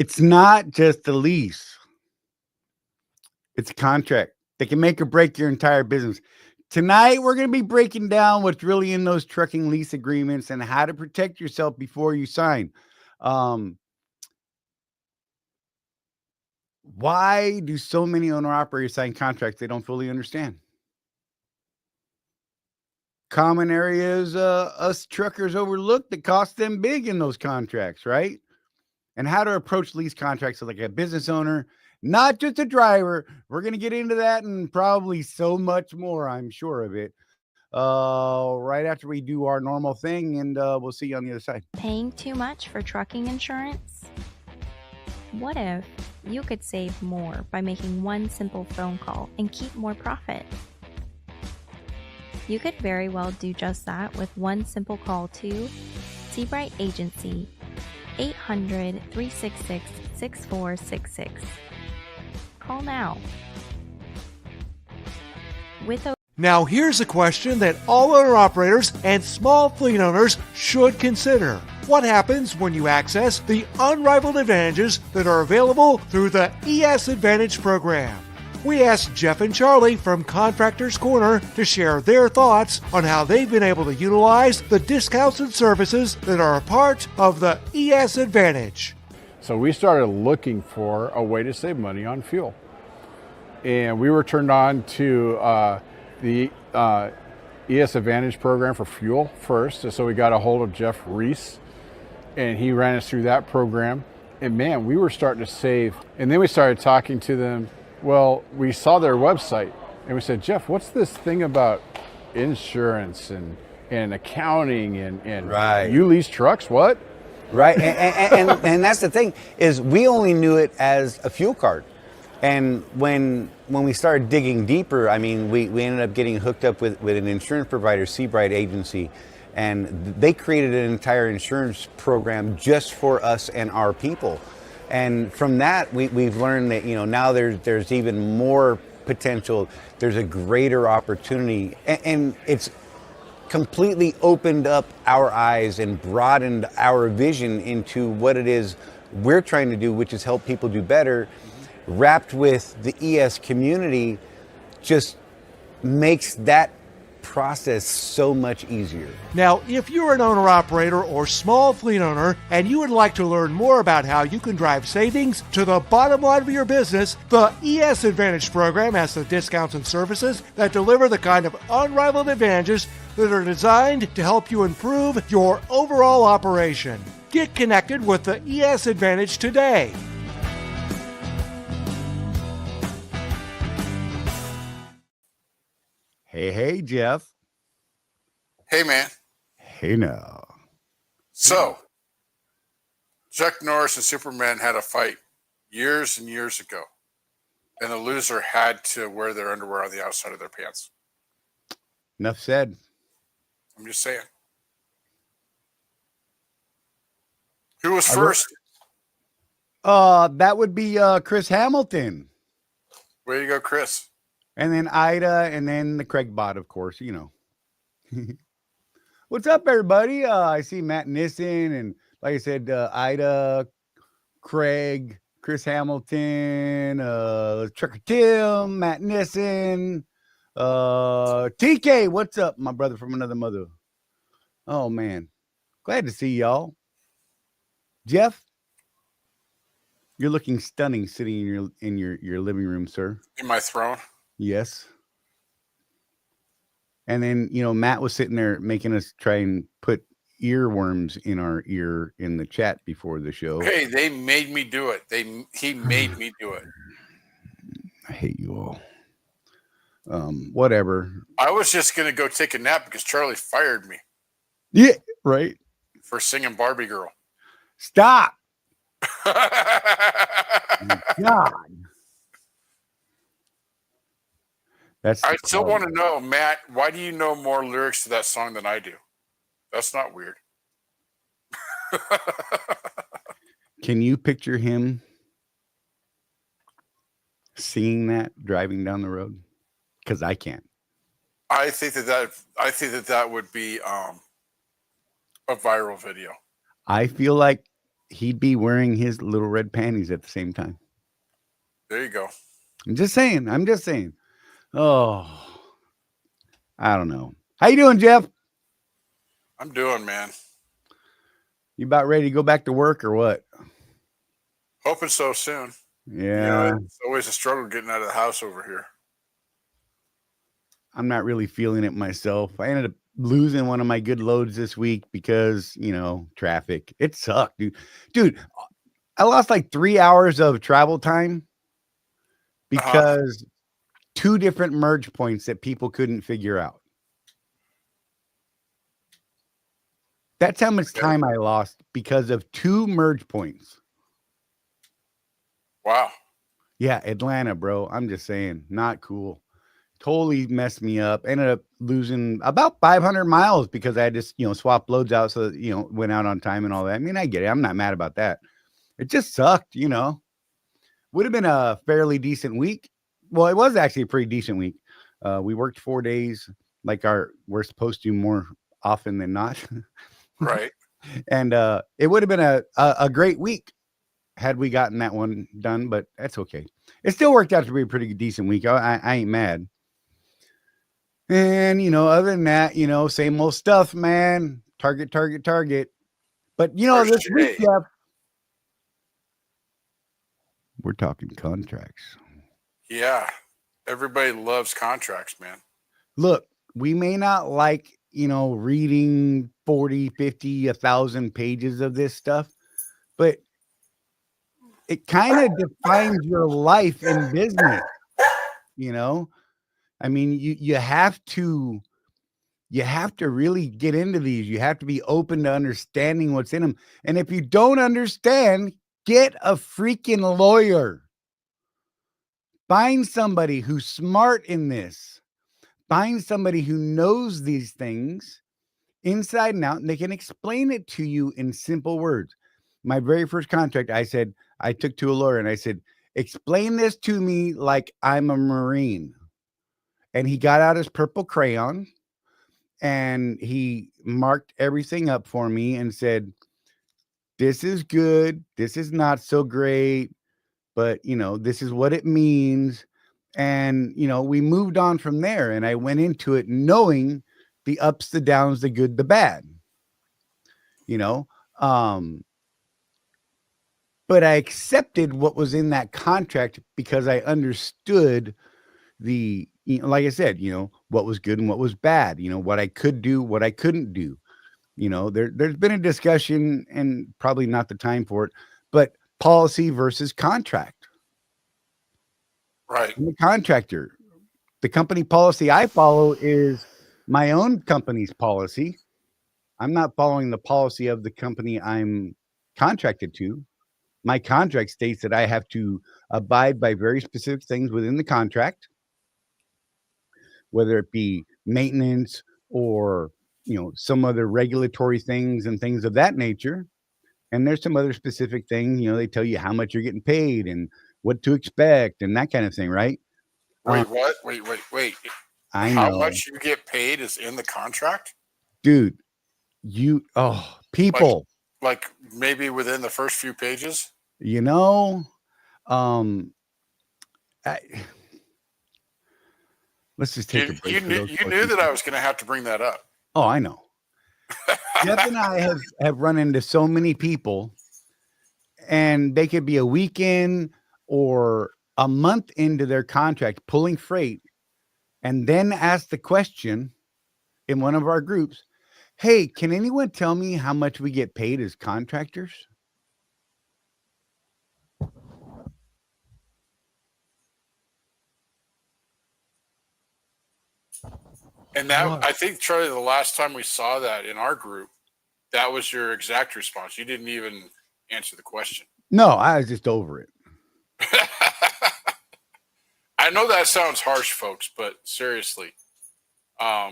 It's not just a lease. It's a contract that can make or break your entire business. Tonight, we're going to be breaking down what's really in those trucking lease agreements and how to protect yourself before you sign. Why do so many owner-operators sign contracts they don't fully understand? Common areas us truckers overlook that cost them big in those contracts, right? And how to approach lease contracts like a business owner, not just a driver. We're going to get into that and probably so much more, I'm sure of it. Right after we do our normal thing, and we'll see you on the other side. Paying too much for trucking insurance? What if you could save more by making one simple phone call and keep more profit? You could very well do just that with one simple call to Seabright Agency, 800-366-6466. Call now. Now here's a question that all owner-operators and small fleet owners should consider. What happens when you access the unrivaled advantages that are available through the ES Advantage program? We asked Jeff and Charley from Contractors Corner to share their thoughts on how they've been able to utilize the discounts and services that are a part of the ES Advantage. So we started looking for a way to save money on fuel. And we were turned on to the ES Advantage program for fuel first. So we got a hold of Jeff Reese, and he ran us through that program. And man, we were starting to save. And then we started talking to them. Well, we saw their website, and we said, Jeff, what's this thing about insurance and accounting and right. You lease trucks? What? Right, and that's the thing, is we only knew it as a fuel card. And when we started digging deeper, I mean, we ended up getting hooked up with an insurance provider, Seabright Agency, and they created an entire insurance program just for us and our people. And from that, we've learned that, now there's even more potential. There's a greater opportunity, and it's completely opened up our eyes and broadened our vision into what it is we're trying to do, which is help people do better. Wrapped with the ES community just makes that process so much easier. Now, if you're an owner-operator or small fleet owner and you would like to learn more about how you can drive savings to the bottom line of your business, the ES Advantage program has the discounts and services that deliver the kind of unrivaled advantages that are designed to help you improve your overall operation. Get connected with the ES Advantage today. Hey, Jeff. Hey, man. Hey, now. So, Chuck Norris and Superman had a fight years and years ago, and the loser had to wear their underwear on the outside of their pants. Enough said. I'm just saying. Who was first? That would be Chris Hamilton. Where you go, Chris? And then Ida, and then the Craig bot, of course, What's up, everybody? I see Matt Nissen, and like I said, Ida, Craig, Chris Hamilton, Trucker Tim, Matt Nissen, TK, what's up, my brother from another mother? Oh, man. Glad to see y'all. Jeff, you're looking stunning sitting in your living room, sir. In my throne? Yes. And then, Matt was sitting there making us try and put earworms in our ear in the chat before the show. Hey, they made me do it. He made me do it. I hate you all. Whatever. I was just going to go take a nap because Charlie fired me. Yeah, right. For singing Barbie Girl. Stop. God. I still want to know, Matt, why do you know more lyrics to that song than I do? That's not weird. Can you picture him singing that driving down the road? Because I can't. I think that would be a viral video. I feel like he'd be wearing his little red panties at the same time. There you go. I'm just saying. Oh, I don't know. How you doing, Jeff? I'm doing, man. You about ready to go back to work or what? Hoping so soon. Yeah. It's always a struggle getting out of the house over here. I'm not really feeling it myself. I ended up losing one of my good loads this week because, traffic. It sucked, dude. Dude, I lost like 3 hours of travel time because 2 different merge points that people couldn't figure out. That's how much time I lost because of 2 merge points. Wow. Yeah, Atlanta, bro. I'm just saying, not cool. Totally messed me up. Ended up losing about 500 miles because I just, swapped loads out so that, went out on time and all that. I mean, I get it. I'm not mad about that. It just sucked, Would have been a fairly decent week. Well, it was actually a pretty decent week. We worked 4 days like we're supposed to more often than not. Right. And it would have been a great week had we gotten that one done, but that's okay. It still worked out to be a pretty decent week. I ain't mad. And, other than that, same old stuff, man. Target. But, this week, Jeff, we're talking contracts. Yeah. Everybody loves contracts, man. Look, we may not like, reading 40, 50, 1,000 pages of this stuff, but it kind of defines your life in business. I mean, you have to really get into these. You have to be open to understanding what's in them. And if you don't understand, get a freaking lawyer. Find somebody who's smart in this. Find somebody who knows these things inside and out, and they can explain it to you in simple words. My very first contract, I took to a lawyer and I said, explain this to me like I'm a Marine. And he got out his purple crayon and he marked everything up for me and said, this is good. This is not so great, but this is what it means. And, we moved on from there, and I went into it knowing the ups, the downs, the good, the bad, but I accepted what was in that contract because I understood like I said, what was good and what was bad, what I could do, what I couldn't do. There's been a discussion, and probably not the time for it, but policy versus contract. Right. I'm a contractor. The company policy I follow is my own company's policy. I'm not following the policy of the company I'm contracted to. My contract states that I have to abide by very specific things within the contract, whether it be maintenance or, some other regulatory things and things of that nature. And there's some other specific things, they tell you how much you're getting paid and what to expect and that kind of thing, right? Wait, what? Wait. I How know. much you get paid is in the contract? Dude, people. Like maybe within the first few pages? Let's just take a break. You knew that I was going to have to bring that up. Oh, I know. Jeff and I have run into so many people, and they could be a weekend or a month into their contract pulling freight, and then ask the question in one of our groups, hey, can anyone tell me how much we get paid as contractors? And that, I think, Charlie, the last time we saw that in our group, that was your exact response. You didn't even answer the question. No, I was just over it. I know that sounds harsh, folks, but seriously, we're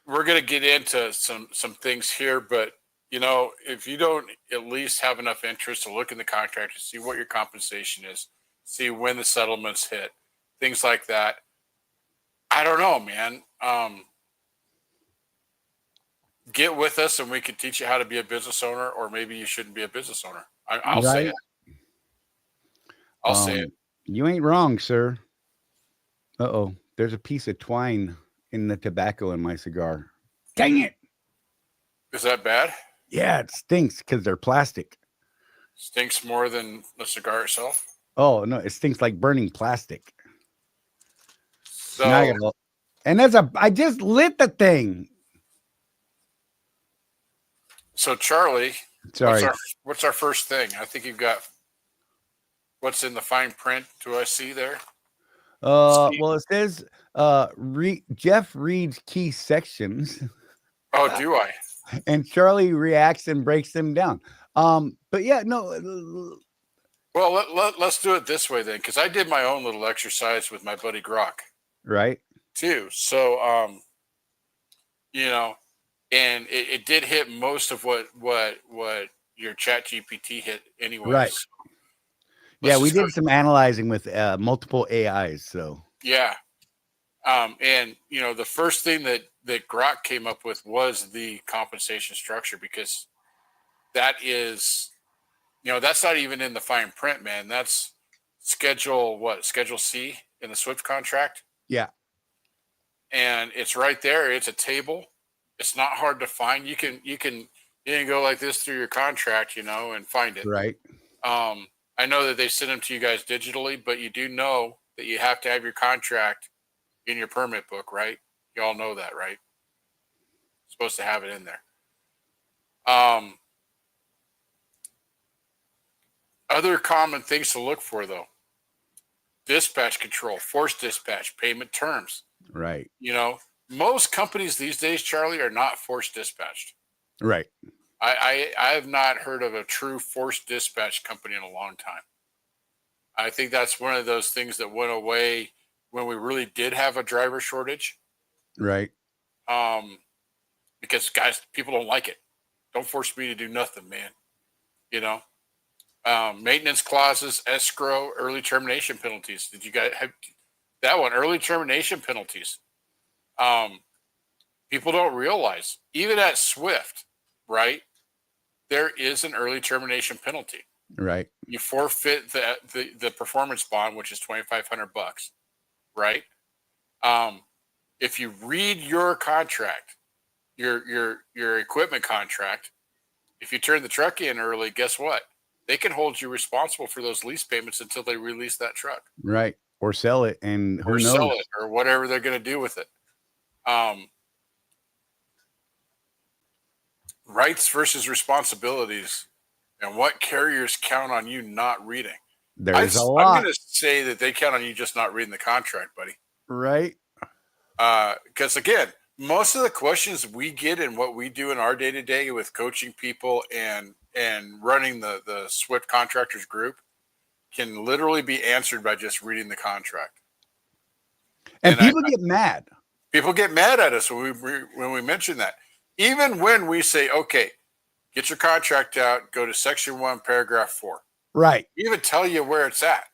going to get into some things here, but if you don't at least have enough interest to look in the contract to see what your compensation is, see when the settlements hit, things like that, I don't know, man. get with us and we can teach you how to be a business owner, or maybe you shouldn't be a business owner. I'll say it. I'll say it. You ain't wrong, sir. Uh-oh. There's a piece of twine in the tobacco in my cigar. Dang it. Is that bad? Yeah, it stinks because they're plastic. Stinks more than the cigar itself? Oh, no, it stinks like burning plastic. So, Now I just lit the thing. So Charlie, Sorry. what's our first thing? I think you've got what's in the fine print. Do I see there? Well, it says Jeff reads key sections. Oh, do I? And Charlie reacts and breaks them down. But yeah, no. Well, let's do it this way then, because I did my own little exercise with my buddy Grok, Right. too. So, and it did hit most of what your Chat GPT hit, anyways. Right. Yeah, we did some analyzing with multiple AIs. So yeah, and the first thing that Grok came up with was the compensation structure, because that is. That's not even in the fine print, man. That's Schedule C in the Swift contract. Yeah. And it's right there. It's a table. It's not hard to find. You can go like this through your contract, and find it. Right. I know that they send them to you guys digitally, but you do know that you have to have your contract in your permit book, right? You all know that, right? Supposed to have it in there. Other common things to look for, though: dispatch control, force dispatch, payment terms. Right. Most companies these days, Charlie, are not force dispatched. Right. I have not heard of a true force dispatch company in a long time. I think that's one of those things that went away when we really did have a driver shortage. Right. Because guys, people don't like it. Don't force me to do nothing, man. Maintenance clauses, escrow, early termination penalties. Did you guys have that one? Early termination penalties. People don't realize, even at Swift, right? There is an early termination penalty. Right. You forfeit the performance bond, which is $2,500, right? If you read your contract, your equipment contract, if you turn the truck in early, guess what? They can hold you responsible for those lease payments until they release that truck. Right. Or sell it, and who knows? Sell it, or whatever they're going to do with it. Rights versus responsibilities, and what carriers count on you not reading. There's a lot. I'm going to say that they count on you just not reading the contract, buddy. Right. Because again, most of the questions we get and what we do in our day-to-day with coaching people and running the Swift Contractors group can literally be answered by just reading the contract. And people get mad. People get mad at us when we mention that. Even when we say, okay, get your contract out, go to section 1, paragraph 4. Right. We even tell you where it's at,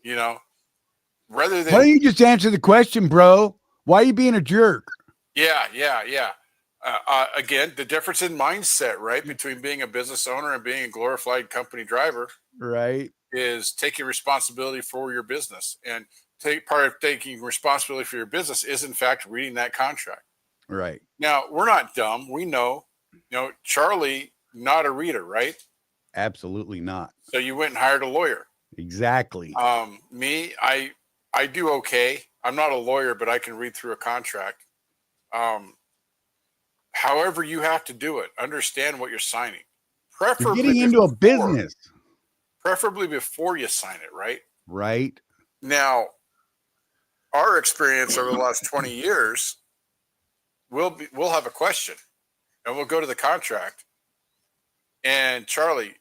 rather than. Why don't you just answer the question, bro? Why are you being a jerk? Yeah. Again, the difference in mindset, right, between being a business owner and being a glorified company driver, right, is taking responsibility for your business. And part of taking responsibility for your business is, in fact, reading that contract. Right. Now, we're not dumb. We know, Charlie, not a reader, right? Absolutely not. So you went and hired a lawyer. Exactly. Me, I do okay. I'm not a lawyer, but I can read through a contract. However you have to do it, understand what you're signing. Preferably you're getting into a business. Preferably before you sign it, right? Right. Now, our experience over the last 20 years, we'll have a question, and we'll go to the contract. And Charlie,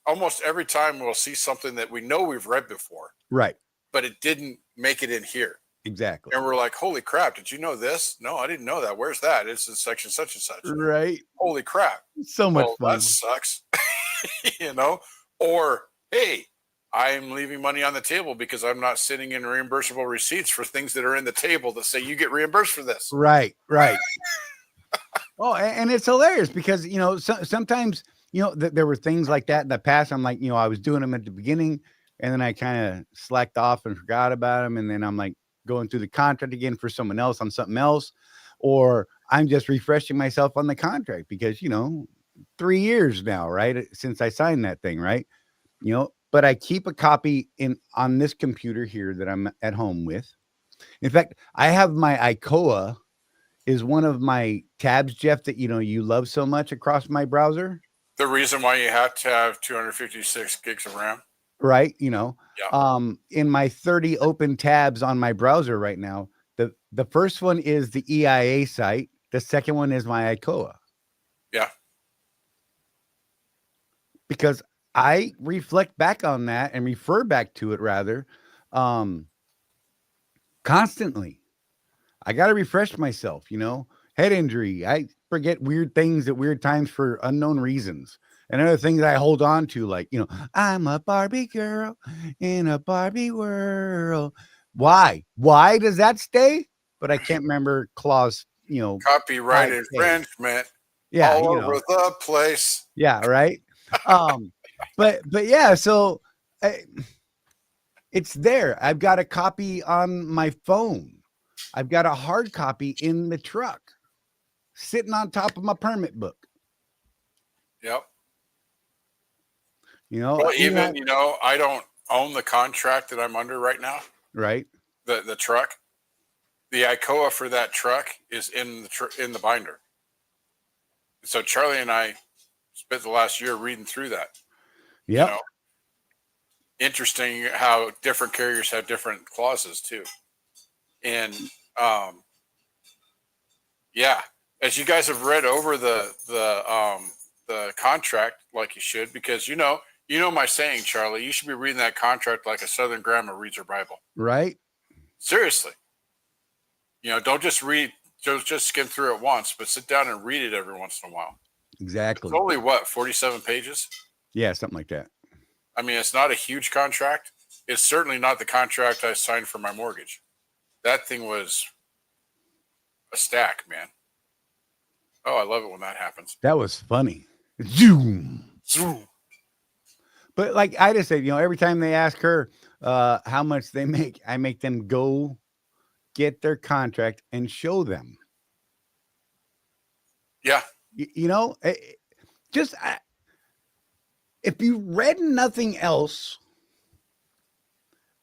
almost every time we'll see something that we know we've read before, right, but it didn't make it in here. Exactly. And we're like, holy crap, did you know this? No, I didn't know that. Where's that? It's in section such and such. Right. Holy crap. So much fun. That sucks. Or, hey, I'm leaving money on the table because I'm not sitting in reimbursable receipts for things that are in the table that say you get reimbursed for this. Right. Oh, and it's hilarious because, sometimes, there were things like that in the past. I'm like, I was doing them at the beginning and then I kind of slacked off and forgot about them. And then I'm like going through the contract again for someone else on something else, or I'm just refreshing myself on the contract because, 3 years now, right? Since I signed that thing, right? But I keep a copy on this computer here that I'm at home with. In fact, I have my ICOA is one of my tabs, Jeff, that you love so much across my browser. The reason why you have to have 256 gigs of RAM. Right. Yeah. In my 30 open tabs on my browser right now, the first one is the EIA site. The second one is my ICOA. Yeah. Because I reflect back on that and refer back to it rather constantly. I got to refresh myself, head injury. I forget weird things at weird times for unknown reasons. And other things I hold on to, like, I'm a Barbie girl in a Barbie world. Why? Why does that stay? But I can't remember clause, Copyright infringement. Yeah. All over the place. Yeah. Right. But yeah, so it's there. I've got a copy on my phone. I've got a hard copy in the truck sitting on top of my permit book. Yep. Well, even, I don't own the contract that I'm under right now. Right. The truck, the ICOA for that truck is in the binder. So Charlie and I spent the last year reading through that. Yeah. Interesting how different carriers have different clauses too. And yeah, as you guys have read over the contract like you should, because you know my saying, Charlie, you should be reading that contract like a Southern grandma reads her Bible. Right. Seriously. Don't just skim through it once, but sit down and read it every once in a while. Exactly. It's only 47 pages? Yeah, something like that. I mean, it's not a huge contract. It's certainly not the contract I signed for my mortgage. That thing was a stack, man. Oh, I love it when that happens. That was funny. Zoom. But like I just said, every time they ask her how much they make, I make them go get their contract and show them. Yeah. If you read nothing else,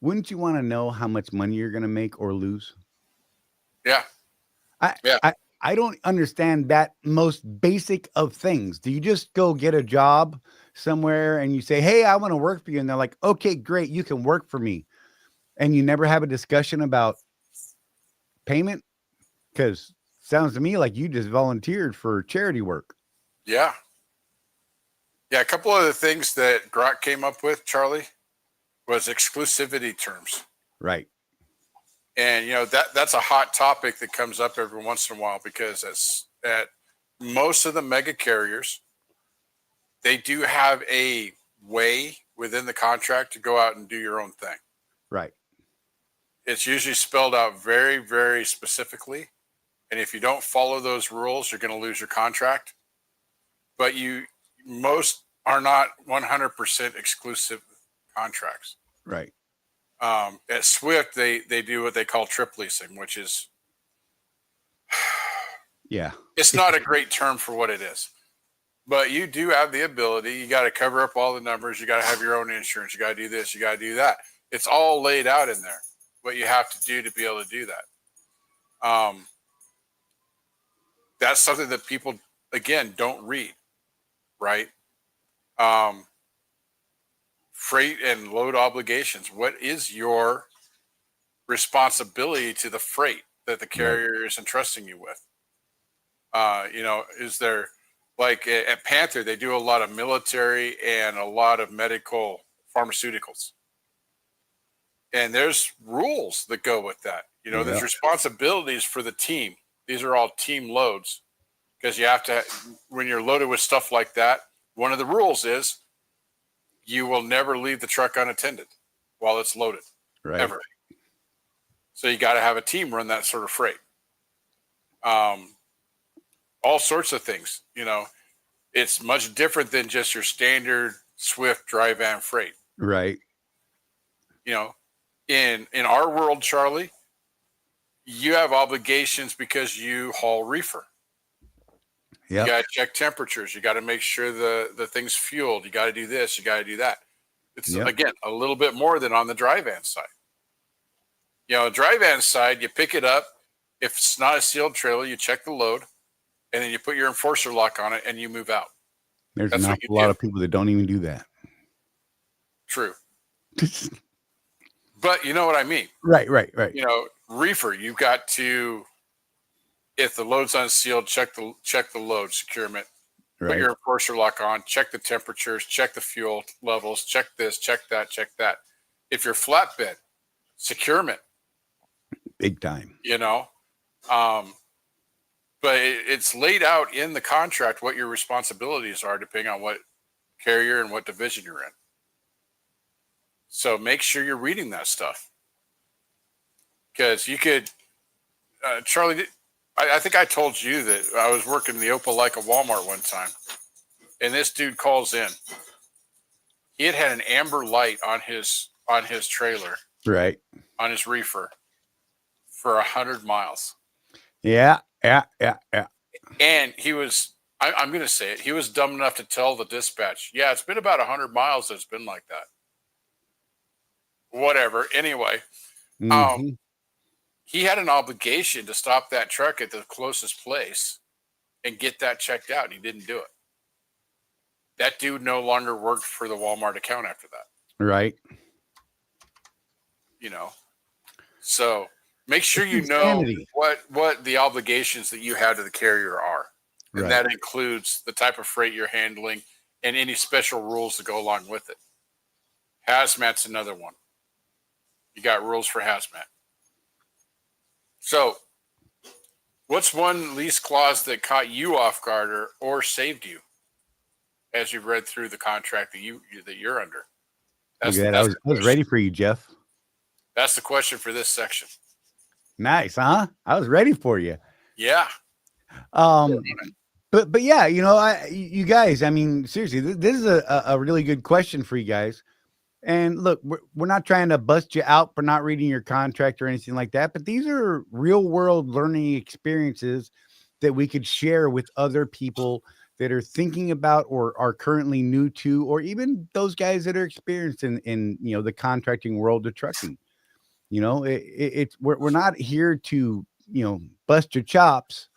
wouldn't you want to know how much money you're going to make or lose? Yeah. I don't understand that most basic of things. Do you just go get a job somewhere and you say, hey, I want to work for you? And they're like, okay, great. You can work for me. And you never have a discussion about payment? Because sounds to me like you just volunteered for charity work. Yeah. Yeah. A couple of the things that Grok came up with, Charlie, was exclusivity terms. Right. And, that's a hot topic that comes up every once in a while because at most of the mega carriers, they do have a way within the contract to go out and do your own thing. Right. It's usually spelled out very, very specifically. And if you don't follow those rules, you're going to lose your contract. But most are not 100% exclusive contracts. Right. At Swift, they do what they call trip leasing, which is, yeah, it's not a great term for what it is, but you do have the ability. You got to cover up all the numbers. You got to have your own insurance. You got to do this. You got to do that. It's all laid out in there, what you have to do to be able to do that. That's something that people, again, don't read, right? Freight and load obligations. What is your responsibility to the freight that the carrier is entrusting you with? Is there, like at Panther, they do a lot of military and a lot of medical pharmaceuticals. And there's rules that go with that. There's responsibilities for the team. These are all team loads because you have to, when you're loaded with stuff like that, one of the rules is you will never leave the truck unattended while it's loaded. Right. Ever. So you got to have a team run that sort of freight. all sorts of things. It's much different than just your standard Swift dry van freight. Right. In our world, Charlie, you have obligations because you haul reefer. Yeah. You got to check temperatures. You got to make sure the thing's fueled. You got to do this. You got to do that. It's again a little bit more than on the dry van side. Dry van side, you pick it up. If it's not a sealed trailer, you check the load, and then you put your enforcer lock on it, and you move out. There's an awful lot of people that don't even do that. True. But you know what I mean. Right. Reefer, you've got to, if the load's unsealed, check the load, securement, put your enforcer lock on, check the temperatures, check the fuel levels, check this, check that, check that. If you're flatbed, securement. Big time. But it's laid out in the contract what your responsibilities are depending on what carrier and what division you're in. So make sure you're reading that stuff. Because you could, Charlie, I think I told you that I was working in the Opelika Walmart one time, and this dude calls in. He had an amber light on his trailer, right, on his reefer, for 100 miles. Yeah. And he was, I'm going to say it, he was dumb enough to tell the dispatch, yeah, it's been about 100 miles that it's been like that. Whatever. Anyway, he had an obligation to stop that truck at the closest place and get that checked out, and he didn't do it. That dude no longer worked for the Walmart account after that. Right. So make sure you know what the obligations that you have to the carrier are. And that includes the type of freight you're handling and any special rules that go along with it. Hazmat's another one. You got rules for hazmat. So what's one lease clause that caught you off guard or saved you as you've read through the contract that you're under? I was ready for you, Jeff. That's the question for this section. Nice, huh? I was ready for you. Yeah. But yeah, you guys, I mean, seriously, this is a really good question for you guys. And look, we're not trying to bust you out for not reading your contract or anything like that, but these are real world learning experiences that we could share with other people that are thinking about or are currently new to, or even those guys that are experienced in the contracting world of trucking. We're not here to bust your chops.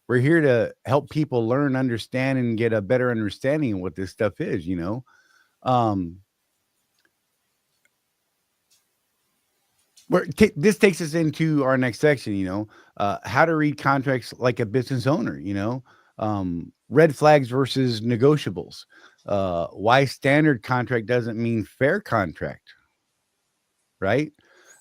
We're here to help people learn, understand, and get a better understanding of what this stuff is. This takes us into our next section. How to read contracts like a business owner. Red flags versus negotiables. Why standard contract doesn't mean fair contract. Right.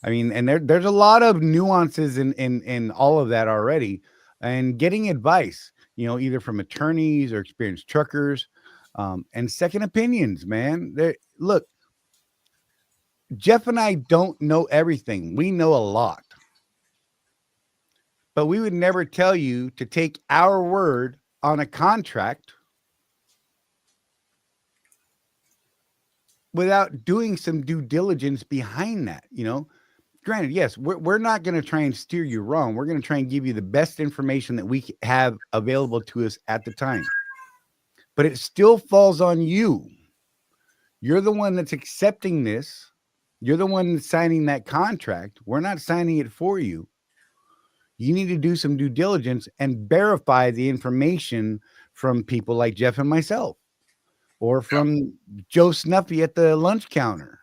I mean, and there's a lot of nuances in all of that already, and getting advice, either from attorneys or experienced truckers, and second opinions, man. Look, Jeff and I don't know everything. We know a lot, but we would never tell you to take our word on a contract without doing some due diligence behind that. Granted, yes, we're not going to try and steer you wrong. We're going to try and give you the best information that we have available to us at the time. But it still falls on you. You're the one that's accepting this. You're the one that's signing that contract. We're not signing it for you. You need to do some due diligence and verify the information from people like Jeff and myself, or from Joe Snuffy at the lunch counter.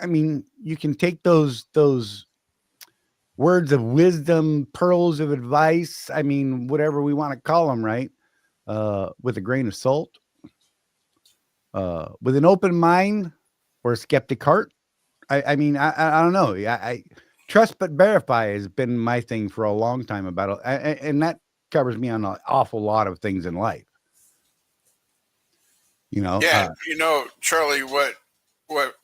I mean, you can take those words of wisdom, pearls of advice, I mean, whatever we want to call them, right? With a grain of salt, with an open mind or a skeptic heart. I mean, I don't know. I trust but verify has been my thing for a long time about it, and that covers me on an awful lot of things in life. Yeah, Charlie,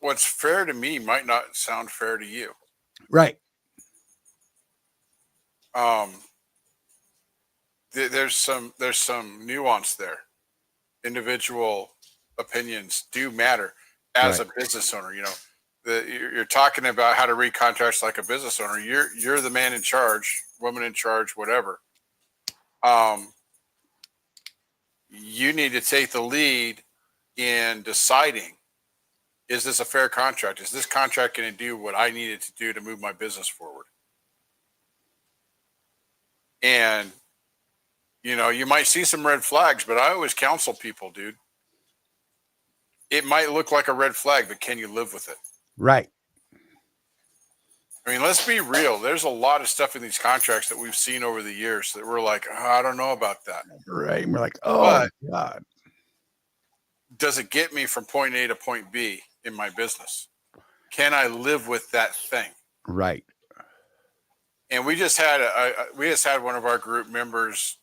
what's fair to me might not sound fair to you. Right. there's some nuance there. Individual opinions do matter as a business owner. You know, you're talking about how to read contracts like a business owner. You're the man in charge, woman in charge, whatever. You need to take the lead in deciding, is this a fair contract? Is this contract going to do what I need it to do to move my business forward? And, you know, you might see some red flags, but I always counsel people, dude. It might look like a red flag, but can you live with it? Right. I mean, let's be real. There's a lot of stuff in these contracts that we've seen over the years that we're like, oh, I don't know about that. Right. And we're like, oh, God. Does it get me from point A to point B in my business? Can I live with that thing? Right. And we just had one of our group members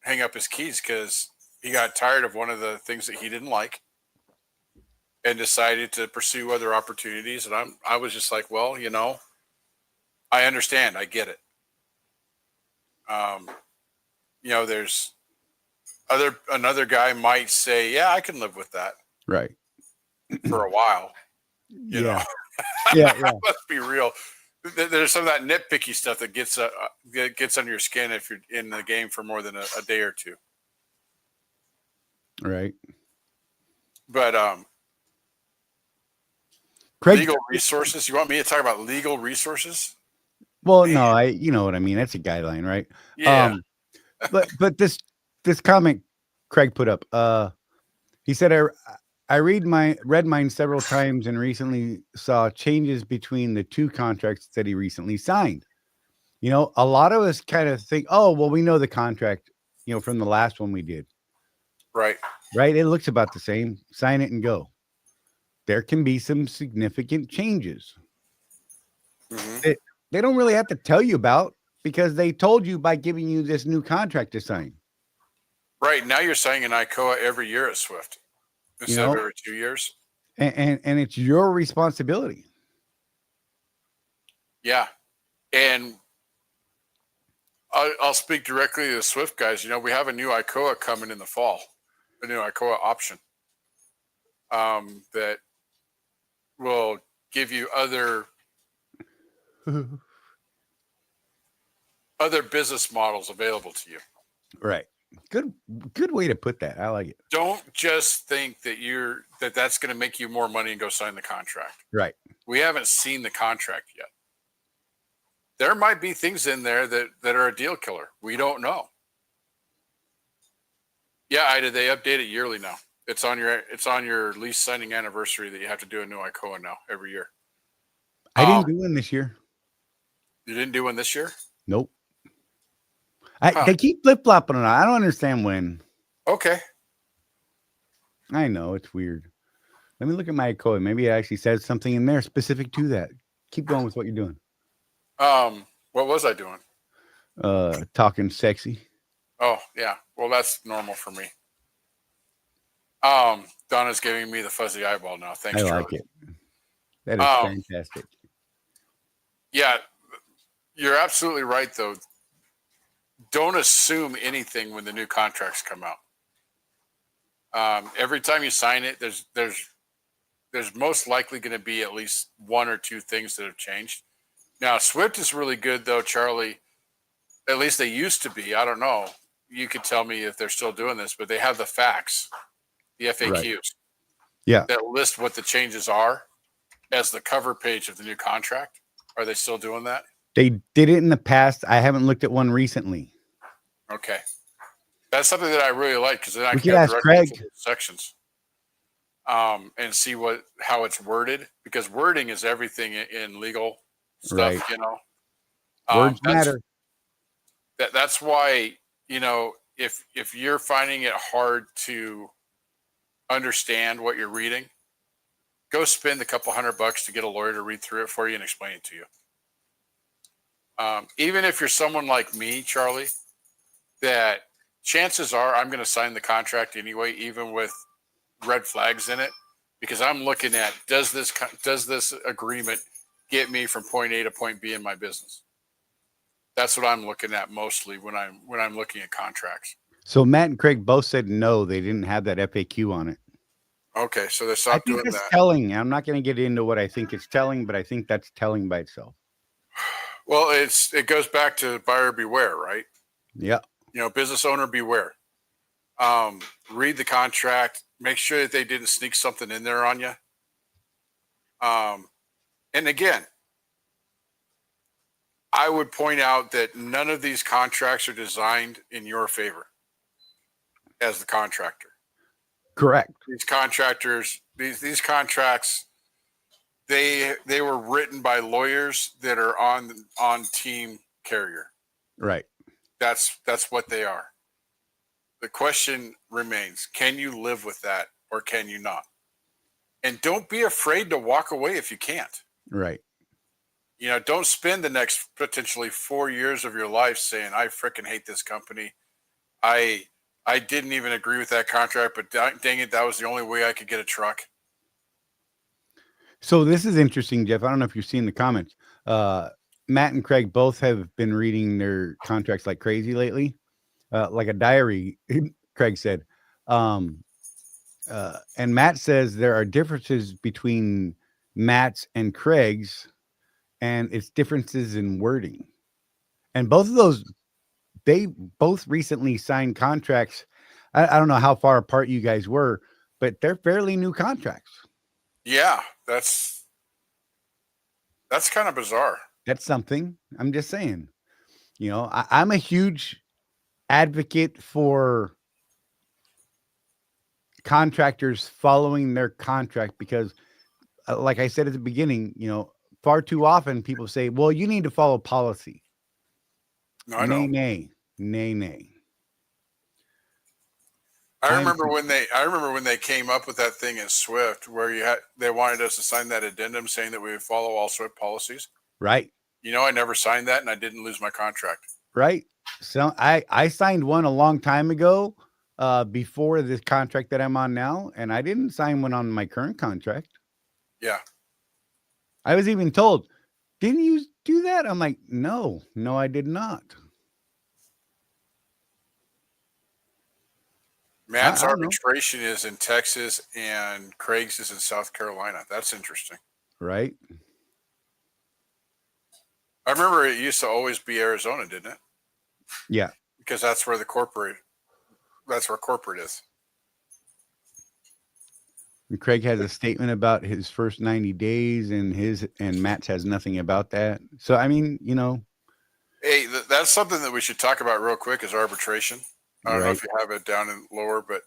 hang up his keys because he got tired of one of the things that he didn't like and decided to pursue other opportunities. And I was just like, well, you know, I understand. I get it. You know, there's another guy might say, yeah, I can live with that. Right. For a while. You know, yeah. Let's be real. There's some of that nitpicky stuff that gets under your skin if you're in the game for more than a day or two. Right. But Craig, legal resources. You want me to talk about legal resources? Well, no, you know what I mean. That's a guideline, right? Yeah. But this comment Craig put up, he said, I read mine several times and recently saw changes between the two contracts that he recently signed. You know, a lot of us kind of think, oh, well, we know the contract, you know, from the last one we did. Right. Right. It looks about the same. Sign it and go. There can be some significant changes. Mm-hmm. They don't really have to tell you about because they told you by giving you this new contract to sign. Right. Now you're signing an ICOA every year at Swift instead of every 2 years. And it's your responsibility. Yeah. And I'll speak directly to the Swift guys. You know, we have a new ICOA coming in the fall, a new ICOA option that will give you other business models available to you. Right. Good way to put that. I like it. Don't just think that that's going to make you more money and go sign the contract. Right. We haven't seen the contract yet. There might be things in there that are a deal killer. We don't know. Yeah, Ida, they update it yearly now. It's on your lease signing anniversary that you have to do a new ICOA now every year. I didn't do one this year. You didn't do one this year? Nope. They keep flip-flopping on it. I don't understand when. Okay. I know, it's weird. Let me look at my ICOA. Maybe it actually says something in there specific to that. Keep going with what you're doing. What was I doing? Talking sexy. Oh, yeah. Well, that's normal for me. Donna's giving me the fuzzy eyeball now. Thanks, I Charlie. like it. That is fantastic. Yeah, you're absolutely right, though. Don't assume anything when the new contracts come out. Every time you sign it, there's most likely going to be at least one or two things that have changed. Now, Swift is really good, though, Charlie. At least they used to be. I don't know. You could tell me if they're still doing this, but they have the facts, the FAQs, right. Yeah, that list what the changes are as the cover page of the new contract. Are they still doing that? they did it in the past. I haven't looked at one recently. Okay, that's something that I really like because then I We can could go ask directly Craig. to the sections, and see how it's worded, because wording is everything in legal stuff. Right. You know, Words matter. That's why, you know, if you're finding it hard to understand what you're reading, go spend a couple $100 to get a lawyer to read through it for you and explain it to you. Even if you're someone like me, Charlie, that chances are I'm going to sign the contract anyway, even with red flags in it, because I'm looking at, does this agreement get me from point A to point B in my business? That's what I'm looking at mostly when I'm looking at contracts. So Matt and Craig both said no, they didn't have that FAQ on it. Okay, so they I stopped think doing that's that. telling. I'm not going to get into what I think it's telling, but I think that's telling by itself. Well, it goes back to buyer beware, right? Yeah. Business owner beware. Read the contract. Make sure that they didn't sneak something in there on you. And again, I would point out that none of these contracts are designed in your favor as the contractor. Correct. These contracts, they were written by lawyers that are on team carrier. Right. That's what they are. The question remains, can you live with that or can you not? And don't be afraid to walk away if you can't. Right. Don't spend the next potentially 4 years of your life saying, I freaking hate this company. I didn't even agree with that contract, but dang it, that was the only way I could get a truck. So this is interesting, Jeff. I don't know if you've seen the comments. Matt and Craig both have been reading their contracts like crazy lately, like a diary, Craig said. And Matt says there are differences between Matt's and Craig's, and it's differences in wording. And both of those, they both recently signed contracts. I don't know how far apart you guys were, but they're fairly new contracts. Yeah, that's kind of bizarre. That's something. I'm just saying. I'm a huge advocate for contractors following their contract because, like I said at the beginning, far too often people say, well, you need to follow policy. No, I know. Nay. I remember when they came up with that thing in Swift where they wanted us to sign that addendum saying that we would follow all Swift policies. Right. I never signed that and I didn't lose my contract. Right. So I signed one a long time ago before this contract that I'm on now, and I didn't sign one on my current contract. Yeah. I was even told, didn't you do that? I'm like, no, I did not. Matt's arbitration is in Texas and Craig's is in South Carolina. That's interesting. Right. I remember it used to always be Arizona, didn't it? Yeah. Because that's where corporate is. And Craig has a statement about his first 90 days and Matt's has nothing about that. So, I mean, Hey, that's something that we should talk about real quick is arbitration. I don't know if you have it down in lower, but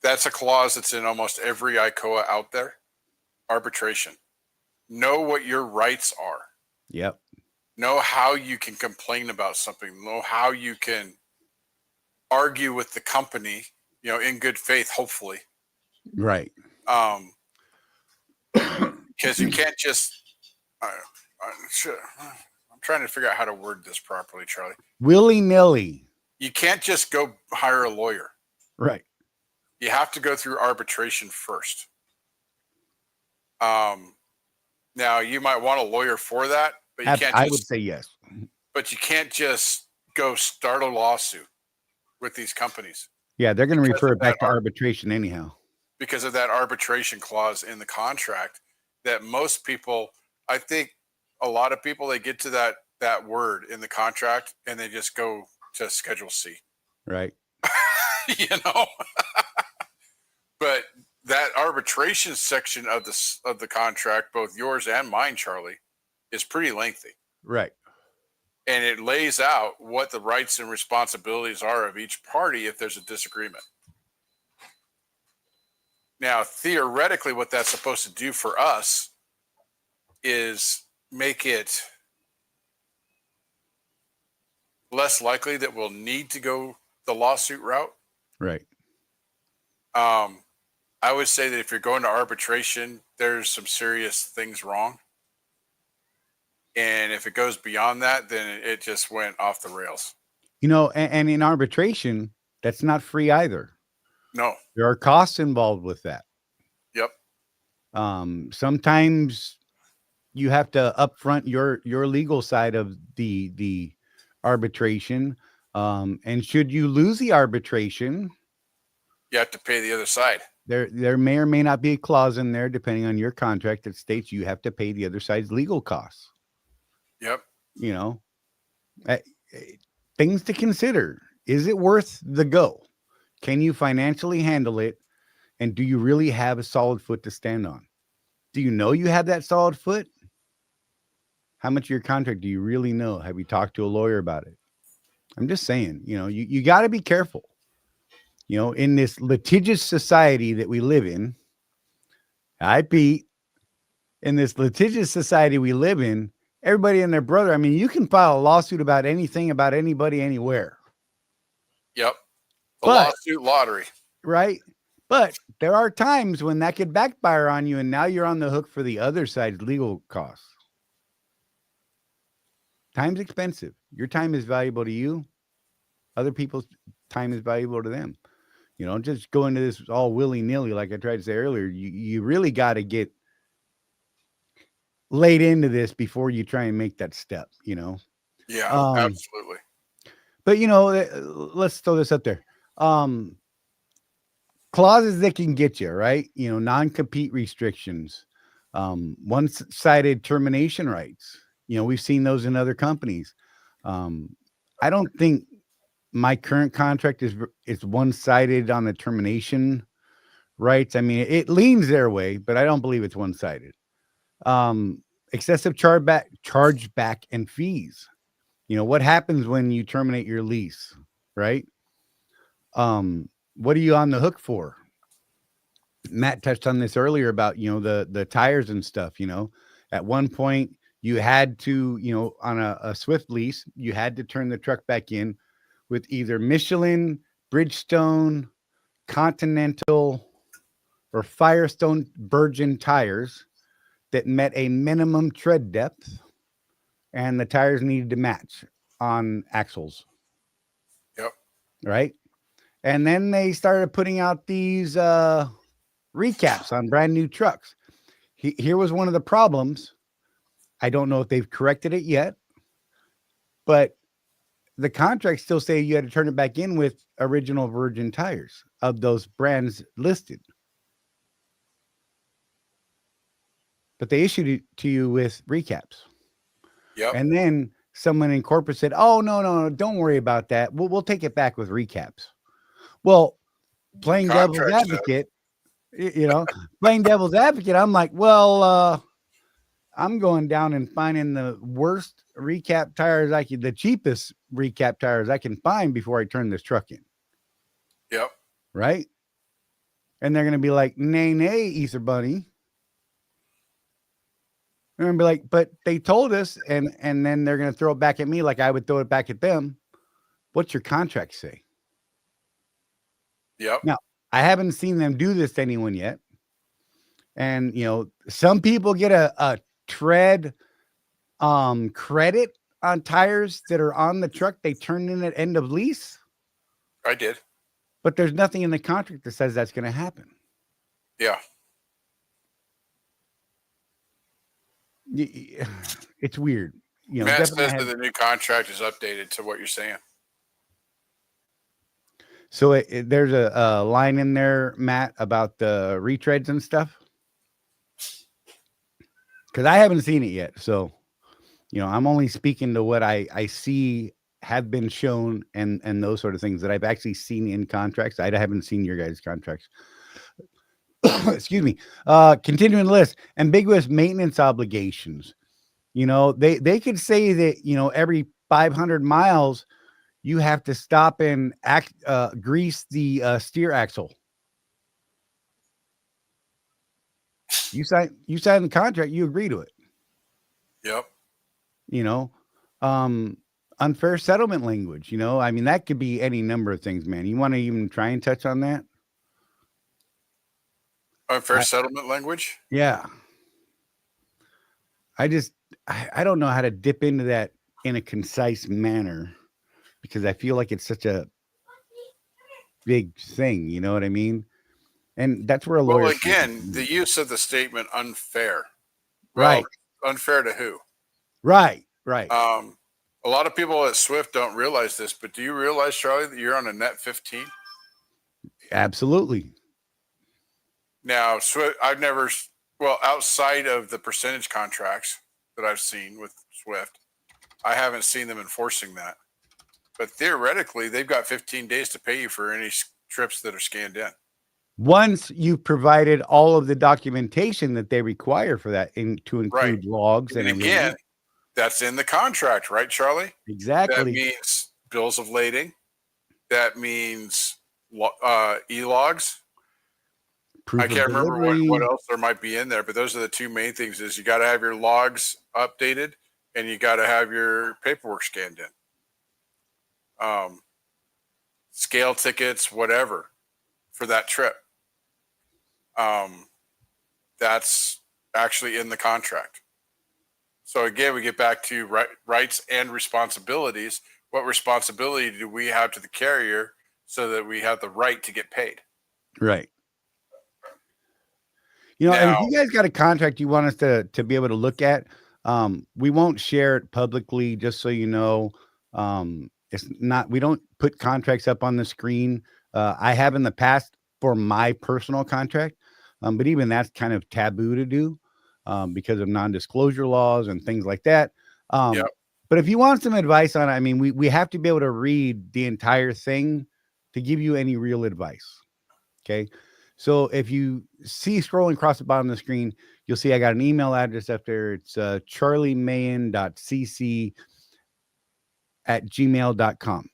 that's a clause that's in almost every ICOA out there. Arbitration. Know what your rights are. Yep. Know how you can complain about something. Know how you can argue with the company, in good faith, hopefully. Right. Because you can't just. I'm trying to figure out how to word this properly, Charlie. Willy-nilly. You can't just go hire a lawyer. Right. You have to go through arbitration first. Now you might want a lawyer for that, but you can't. I would say yes. But you can't just go start a lawsuit with these companies. Yeah, they're going to refer it back to arbitration anyhow. Because of that arbitration clause in the contract that most people, I think a lot of people, they get to that word in the contract and they just go to Schedule C. Right. But that arbitration section of the contract, both yours and mine, Charlie, is pretty lengthy. Right. And it lays out what the rights and responsibilities are of each party if there's a disagreement. Now, theoretically, what that's supposed to do for us is make it less likely that we'll need to go the lawsuit route. Right. I would say that if you're going to arbitration, there's some serious things wrong. And if it goes beyond that, then it just went off the rails. And in arbitration, that's not free either. No. There are costs involved with that. Yep. Sometimes you have to upfront your legal side of the arbitration. And should you lose the arbitration, You have to pay the other side. there may or may not be a clause in there, depending on your contract, that states you have to pay the other side's legal costs. Yep. You know, things to consider. Is it worth the go? Can you financially handle it? And do you really have a solid foot to stand on? Do you know you have that solid foot? How much of your contract do you really know? Have you talked to a lawyer about it? I'm just saying, you got to be careful. In this litigious society that we live in, in this litigious society we live in, everybody and their brother, I mean, you can file a lawsuit about anything, about anybody, anywhere. Yep. Lawsuit lottery. Right? But there are times when that could backfire on you, and now you're on the hook for the other side's legal costs. Time's expensive. Your time is valuable to you. Other people's time is valuable to them. Just go into this all willy-nilly, like I tried to say earlier. You really got to get laid into this before you try and make that step, Yeah, absolutely. But, let's throw this up there. Clauses that can get you, right? Non-compete restrictions, one-sided termination rights. We've seen those in other companies. I don't think my current contract is one-sided on the termination rights. I mean, it leans their way, but I don't believe it's one-sided. Excessive chargeback and fees. What happens when you terminate your lease, right? What are you on the hook for? Matt touched on this earlier about, the tires and stuff. At one point you had to, on a Swift lease, you had to turn the truck back in with either Michelin, Bridgestone, Continental, or Firestone Virgin tires that met a minimum tread depth, and the tires needed to match on axles. Yep. Right. And then they started putting out these recaps on brand new trucks. Here was one of the problems. I don't know if they've corrected it yet, but the contracts still say you had to turn it back in with original Virgin tires of those brands listed. But they issued it to you with recaps. Yep. And then someone in corporate said, "Oh, no, don't worry about that. We'll take it back with recaps." Well, playing devil's advocate, playing devil's advocate, I'm like, well, I'm going down and finding the worst recap tires the cheapest recap tires I can find before I turn this truck in. Yep. Right. And they're going to be like, nay, Ether Bunny. They're going to be like, but they told us, and then they're going to throw it back at me like I would throw it back at them. What's your contract say? Yep. Now, I haven't seen them do this to anyone yet. And, some people get a tread credit on tires that are on the truck they turned in at end of lease. I did. But there's nothing in the contract that says that's going to happen. Yeah. It's weird. Matt says that the new contract is updated to what you're saying. So there's a line in there, Matt, about the retreads and stuff. Because I haven't seen it yet. So, I'm only speaking to what I see have been shown and those sort of things that I've actually seen in contracts. I haven't seen your guys' contracts. Excuse me. Continuing the list, ambiguous maintenance obligations. They could say that, every 500 miles, you have to stop and grease the steer axle. You sign the contract, you agree to it. Yep. Unfair settlement language, I mean, that could be any number of things, man. You want to even try and touch on that? Unfair settlement language? Yeah. I don't know how to dip into that in a concise manner because I feel like it's such a big thing. You know what I mean? And that's where a lawyer. Well, again, the use of the statement unfair. Right. Well, unfair to who? Right. A A lot of people at Swift don't realize this, but do you realize, Charlie, that you're on a net 15? Absolutely. Now, Swift, outside of the percentage contracts that I've seen with Swift, I haven't seen them enforcing that. But theoretically, they've got 15 days to pay you for any trips that are scanned in. Once you've provided all of the documentation that they require for that, to include logs and again, that's in the contract, right, Charlie? Exactly. That means bills of lading. That means e-logs. I can't remember what else there might be in there, but those are the two main things. Is you got to have your logs updated and you got to have your paperwork scanned in. Scale tickets, whatever, for that trip. That's actually in the contract. So again, we get back to rights and responsibilities. What responsibility do we have to the carrier so that we have the right to get paid? Right. You know, and if you guys got a contract you want us to be able to look at, we won't share it publicly, just so you know. It's not, we don't put contracts up on the screen. I have in the past for my personal contract, but even that's kind of taboo to do because of non-disclosure laws and things like that. But if you want some advice on it, I mean, we have to be able to read the entire thing to give you any real advice. Okay. So if you see scrolling across the bottom of the screen, you'll see I got an email address up there. It's charliemayan.cc@gmail.com.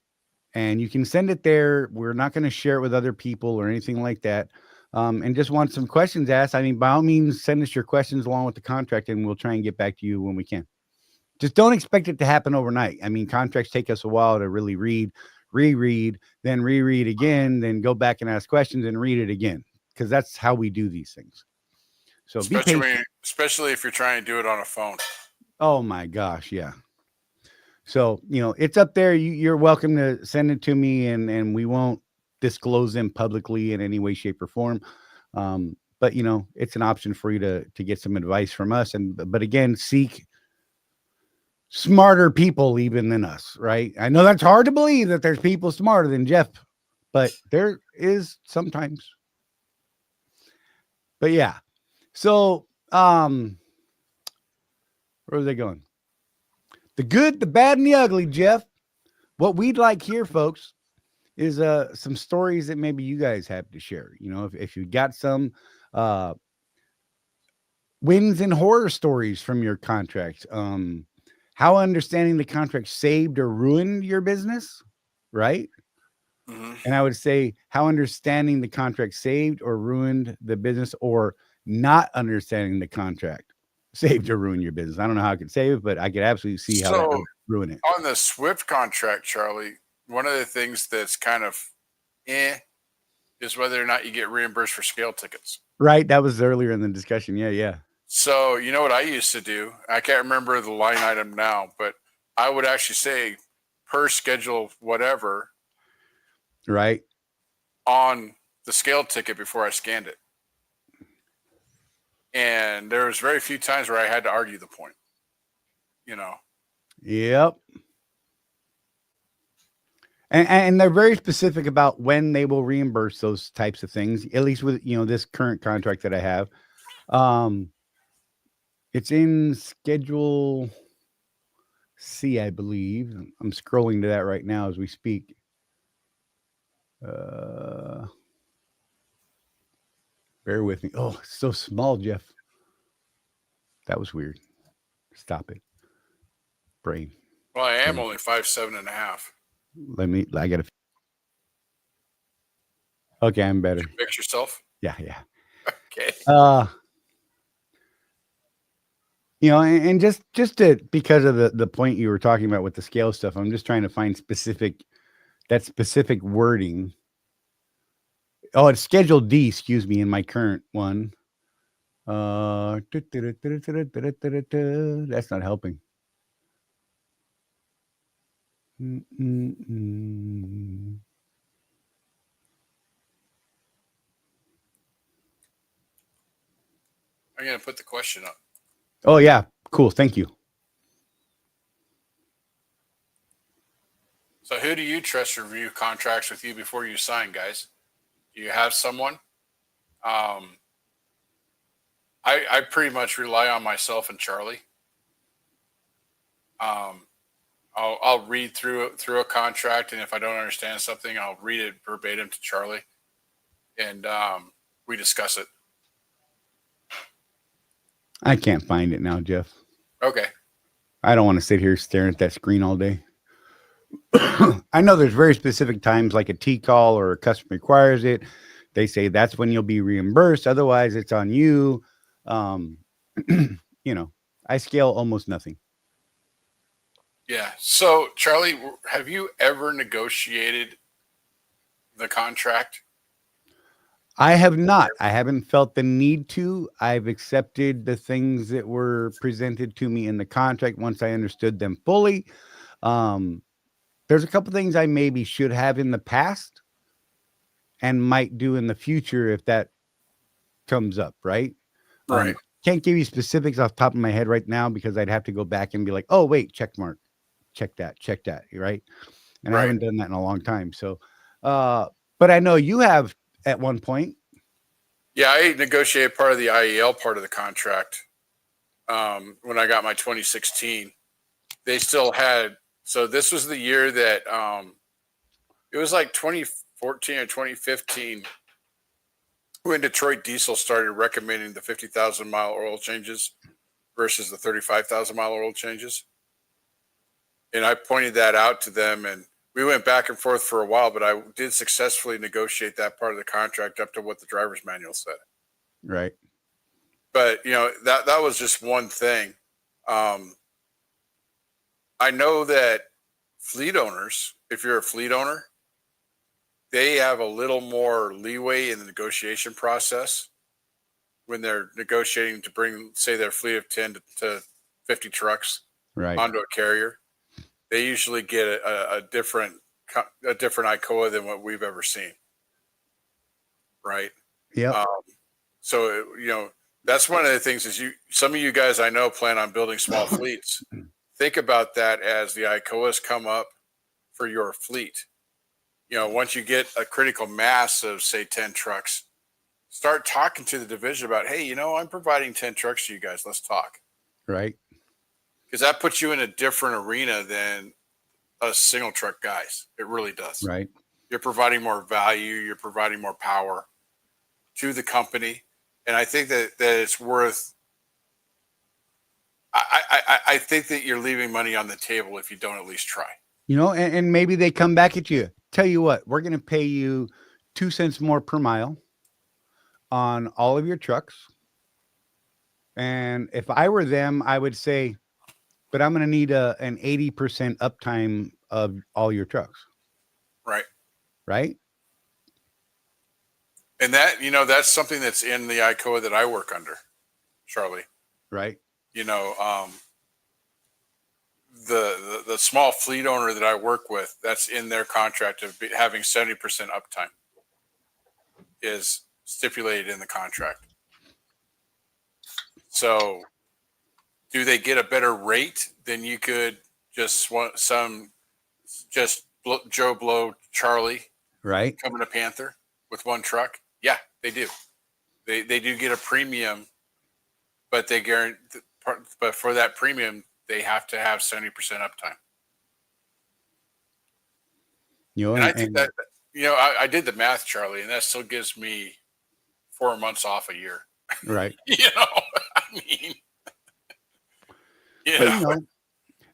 And you can send it there. We're not going to share it with other people or anything like that. And just want some questions asked. I mean, by all means, send us your questions along with the contract and we'll try and get back to you when we can. Just don't expect it to happen overnight. I mean, contracts take us a while to really read, reread, then reread again, then go back and ask questions and read it again. Because that's how we do these things. So especially if you're trying to do it on a phone. Oh my gosh, yeah. So, you know, it's up there. You're welcome to send it to me, and we won't disclose them publicly in any way, shape, or form. But you know, it's an option for you to get some advice from us. But again, seek smarter people even than us, right? I know that's hard to believe that there's people smarter than Jeff, but there is sometimes. But yeah, so where was I going? The good, the bad, and the ugly, Jeff. What we'd like here, folks, is some stories that maybe you guys have to share. You know, if you got some wins and horror stories from your contract, how understanding the contract saved or ruined your business, right? Mm-hmm. And I would say how understanding the contract saved or ruined the business, or not understanding the contract saved or ruined your business. I don't know how I could save it, but I could absolutely see how that would ruin it. On the Swift contract, Charlie, one of the things that's kind of is whether or not you get reimbursed for scale tickets. Right. That was earlier in the discussion. Yeah. So you know what I used to do? I can't remember the line item now, but I would actually say per schedule whatever. Right. On the scale ticket before I scanned it. And there was very few times where I had to argue the point, you know? Yep. And they're very specific about when they will reimburse those types of things, at least with, you know, this current contract that I have. It's in Schedule C, I believe. I'm scrolling to that right now as we speak. Bear with me. Oh, it's so small, Jeff. That was weird. Stop it. Brain. Well, I am only 5'7.5". I gotta. Okay, I'm better. Did you fix yourself? Yeah. Okay. You know, and just to, because of the point you were talking about with the scale stuff, I'm just trying to find specific wording. Oh, it's Schedule D, excuse me, in my current one. That's not helping. I'm going to put the question up. Oh, yeah. Cool. Thank you. So who do you trust to review contracts with you before you sign, guys? Do you have someone? I pretty much rely on myself and Charley. I'll read through a contract, and if I don't understand something, I'll read it verbatim to Charley, and we discuss it. I can't find it now, Jeff. Okay. I don't want to sit here staring at that screen all day. I know there's very specific times, like a T-call or a customer requires it. They say that's when you'll be reimbursed. Otherwise, it's on you. I scale almost nothing. Yeah. So, Charley, have you ever negotiated the contract? I have not. I haven't felt the need to. I've accepted the things that were presented to me in the contract once I understood them fully. There's a couple things I maybe should have in the past and might do in the future if that comes up, right? Right. Can't give you specifics off the top of my head right now because I'd have to go back and be like, oh, wait, check mark, check that, right? And I haven't done that in a long time. So, but I know you have at one point. Yeah, I negotiated part of the IEL part of the contract when I got my 2016. They still had, so this was the year that it was like 2014 or 2015 when Detroit Diesel started recommending the 50,000 mile oil changes versus the 35,000 mile oil changes. And I pointed that out to them, and we went back and forth for a while, but I did successfully negotiate that part of the contract up to what the driver's manual said. Right. But, that was just one thing. I know that fleet owners, if you're a fleet owner, they have a little more leeway in the negotiation process when they're negotiating to bring, say, their fleet of 10 to 50 trucks onto a carrier. They usually get a different ICOA than what we've ever seen. Right. Yeah. So, that's one of the things is some of you guys I know plan on building small fleets. Think about that as the ICOAs come up for your fleet. Once you get a critical mass of, say, 10 trucks, start talking to the division about, hey, I'm providing 10 trucks to you guys. Let's talk. Right. Because that puts you in a different arena than us single truck guys. It really does. Right. You're providing more value. You're providing more power to the company. And I think that it's worth, I think that you're leaving money on the table if you don't at least try. And maybe they come back at you. Tell you what, we're going to pay you 2 cents more per mile on all of your trucks. And if I were them, I would say, but I'm going to need an 80% uptime of all your trucks. Right. Right. And that, that's something that's in the ICOA that I work under, Charley. Right. The small fleet owner that I work with, that's in their contract of having 70% uptime is stipulated in the contract. So do they get a better rate than you could just Joe Blow Charley coming to Panther with one truck? Yeah, they do. They do get a premium, but they guarantee. But for that premium, they have to have 70% uptime. And I think that I did the math, Charley, and that still gives me 4 months off a year. Right.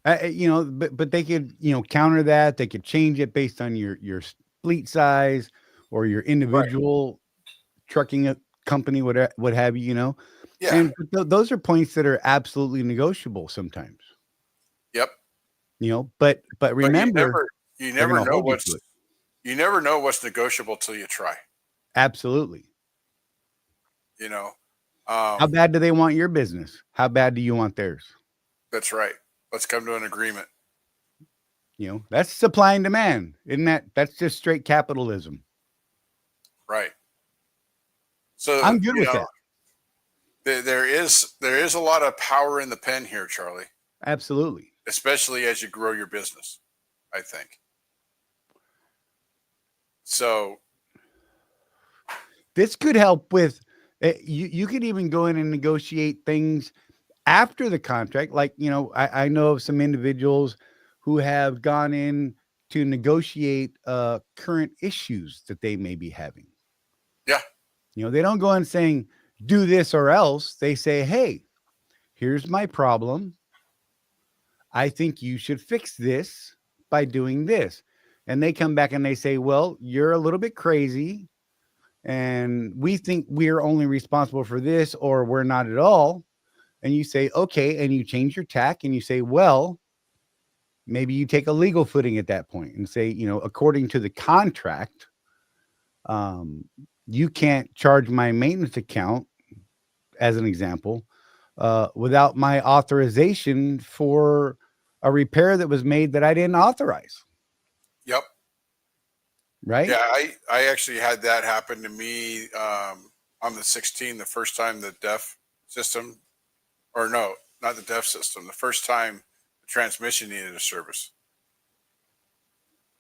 But they could, counter that. They could change it based on your fleet size or your individual trucking company, what have you, Yeah. And those are points that are absolutely negotiable sometimes. Yep. But remember, you never know what's negotiable till you try. Absolutely. How bad do they want your business? How bad do you want theirs? That's right. Let's come to an agreement. That's supply and demand, isn't that? That's just straight capitalism. Right. So I'm good with that. There is a lot of power in the pen here, Charley. Absolutely. Especially as you grow your business, I think. So this could help with you could even go in and negotiate things after the contract. Like, I know of some individuals who have gone in to negotiate current issues that they may be having. yeah, They don't go in saying, do this or else. They say, hey, here's my problem. I think you should fix this by doing this. And they come back and they say, well, you're a little bit crazy. And we think we're only responsible for this, or we're not at all. And you say, okay. And you change your tack and you say, well, maybe you take a legal footing at that point and say, according to the contract, you can't charge my maintenance account, as an example, without my authorization for a repair that was made that I didn't authorize. yep. Right? Yeah, I actually had that happen to me on the 16, the first time the DEF system, or no, not the DEF system, the first time the transmission needed a service.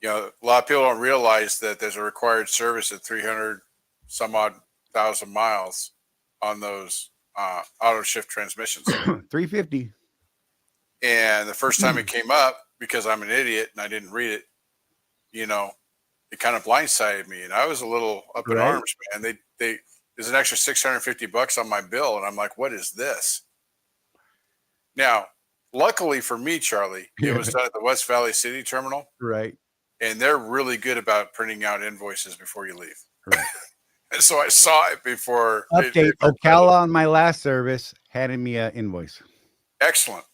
A lot of people don't realize that there's a required service at 300 some odd thousand miles on those auto shift transmissions. 350. And the first time it came up, because I'm an idiot and I didn't read it, it kind of blindsided me, and I was a little up in arms, man. There's an extra $650 on my bill, and I'm like, what is this? Now, luckily for me, Charlie, it was done at the West Valley City Terminal. Right. And they're really good about printing out invoices before you leave. Right. And so I saw it before. Update: Ocala on my last service handed me an invoice. Excellent.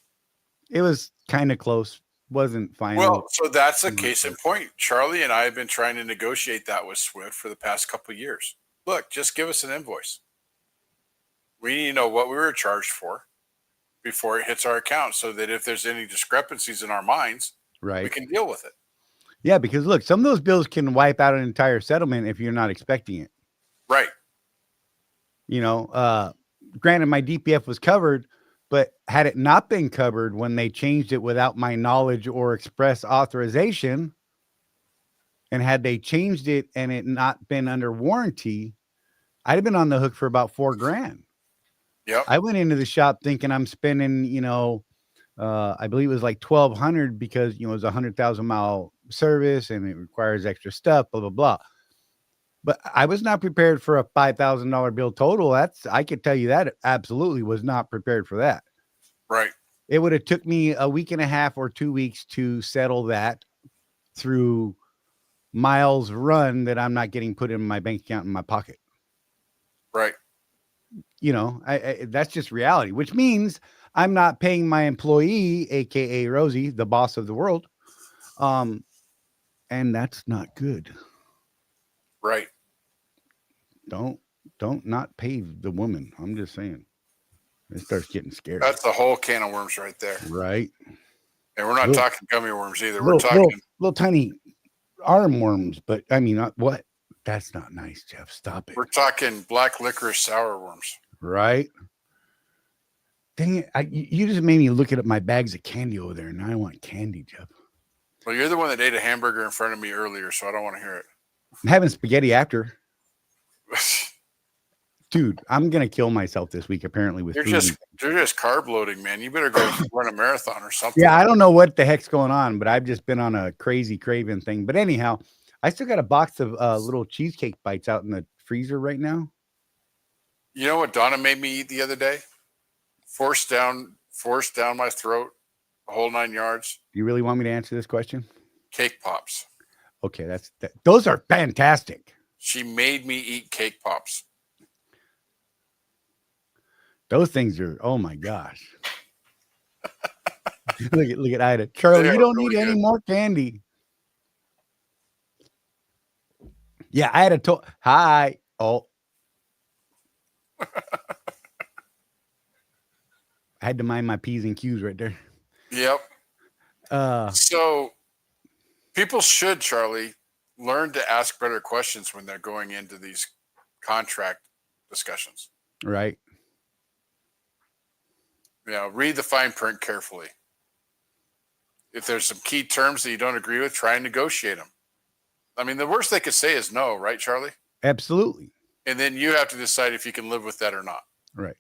It was kind of close. Wasn't final. Well, so that's a case in point. Charlie and I have been trying to negotiate that with Swift for the past couple of years. Look, just give us an invoice. We need to know what we were charged for before it hits our account, so that if there's any discrepancies in our minds, we can deal with it. Yeah, because look, some of those bills can wipe out an entire settlement if you're not expecting it. Right. Granted, my DPF was covered, but had it not been covered when they changed it without my knowledge or express authorization, and had they changed it and it not been under warranty, I'd have been on the hook for about $4,000. Yep. I went into the shop thinking I'm spending, I believe it was like $1,200 because, it was a 100,000 mile service and it requires extra stuff, blah, blah, blah. But I was not prepared for a $5,000 bill total. I could tell you that absolutely was not prepared for that. Right. It would have took me a week and a half or 2 weeks to settle that through miles run that I'm not getting put in my bank account in my pocket. Right. That's just reality, which means I'm not paying my employee, AKA Rosie, the boss of the world. And that's not good. Right. Don't not pay the woman. I'm just saying. It starts getting scary. That's the whole can of worms right there. Right. And we're not talking gummy worms either. We're talking little tiny arm worms, but I mean, what? That's not nice, Jeff. Stop it. We're talking black licorice sour worms. Right. Dang it. You just made me look at my bags of candy over there. Now I want candy, Jeff. Well, you're the one that ate a hamburger in front of me earlier, so I don't want to hear it. I'm having spaghetti after. Dude, I'm gonna kill myself this week. Apparently, with you're food. just carb loading, man. You better go run a marathon or something. Yeah, I don't know what the heck's going on, but I've just been on a crazy craving thing. But anyhow, I still got a box of little cheesecake bites out in the freezer right now. You know what Donna made me eat the other day? Forced down my throat, the whole 9 yards. Do you really want me to answer this question? Cake pops. Okay, those are fantastic. She made me eat cake pops. Those things are, oh my gosh. look at Ida. Charlie, you don't need any more candy. Yeah, I had hi. Oh. I had to mind my P's and Q's right there. Yep. So people should, Charlie, learn to ask better questions when they're going into these contract discussions. Right. Read the fine print carefully. If there's some key terms that you don't agree with, try and negotiate them. I mean, the worst they could say is no, right, Charlie? Absolutely. And then you have to decide if you can live with that or not. Right.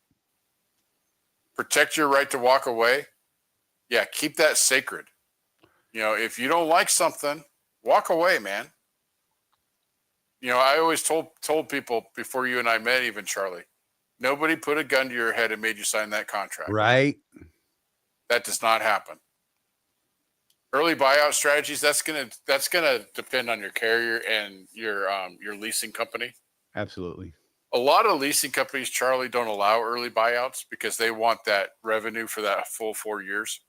Protect your right to walk away. Yeah, keep that sacred. You know, if you don't like something, walk away, man. You know, I always told people before you and I met, even Charlie, nobody put a gun to your head and made you sign that contract. Right. That does not happen. Early buyout strategies, that's gonna depend on your carrier and your leasing company. Absolutely. A lot of leasing companies, Charlie, don't allow early buyouts because they want that revenue for that full 4 years.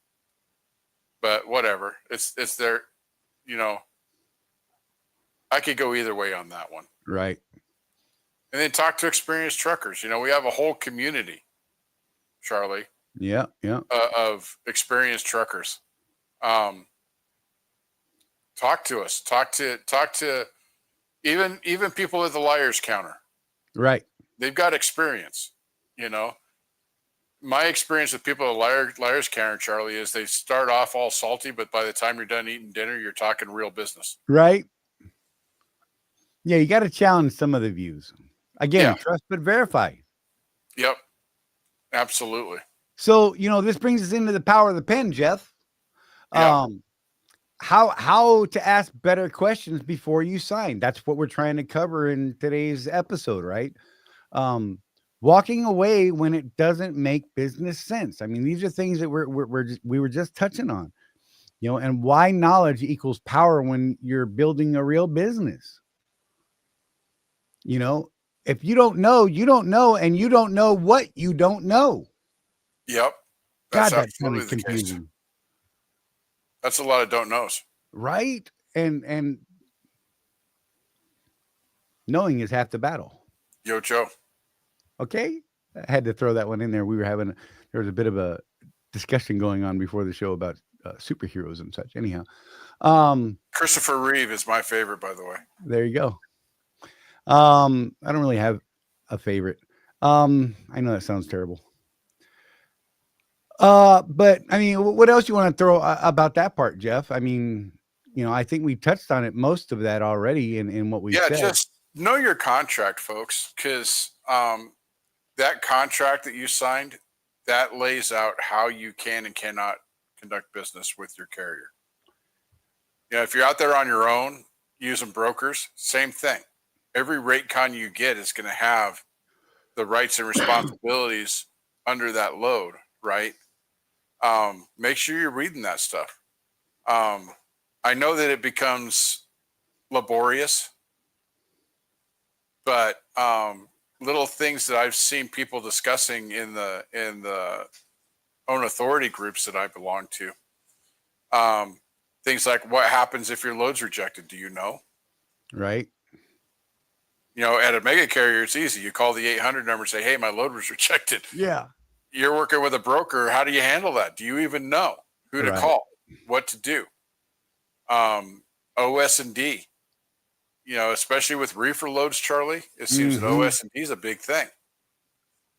But whatever, it's their, you know, I could go either way on that one. Right. And then talk to experienced truckers. You know, we have a whole community, Charlie, Yeah. Yeah. of experienced truckers. Talk to us. Talk to even people at the liars counter. Right. They've got experience. You know, my experience with people at liars counter, Charlie, is they start off all salty, but by the time you're done eating dinner, you're talking real business. Right. Yeah, you got to challenge some of the views. Again, Yeah. trust but verify. Yep, absolutely. So, you know, this brings us into the power of the pen, Jeff. Yeah. How to ask better questions before you sign. That's what we're trying to cover in today's episode, right? Walking away when it doesn't make business sense. I mean, these are things that we were just touching on, you know, and why knowledge equals power when you're building a real business. You know, if you don't know, you don't know, and you don't know what you don't know. Yep. God, That's that's kind absolutely of the case. confusing, That's a lot of don't knows. right? And knowing is half the battle. Yo, Joe. Okay, I had to throw that one in there. There was a bit of a discussion going on before the show about superheroes and such. Anyhow, Christopher Reeve is my favorite, by the way. there you go. I don't really have a favorite. I know that sounds terrible. But I mean, what else you want to throw about that part, Jeff? I mean, you know, I think we touched on it, most of that already in what we said. Just know your contract, folks, because that contract that you signed, that lays out how you can and cannot conduct business with your carrier. You know, if you're out there on your own using brokers, same thing. Every rate con you get is going to have the rights and responsibilities under that load, right? Make sure you're reading that stuff. I know that it becomes laborious, but little things that I've seen people discussing in the own authority groups that I belong to, things like what happens if your load's rejected? Do you know? Right. You know, at a mega carrier, it's easy. You call the 800 number and say, hey, my load was rejected. Yeah. You're working with a broker. How do you handle that? Do you even know who to Right. call, what to do? OS&D, you know, especially with reefer loads, Charlie, it seems that OS&D is a big thing.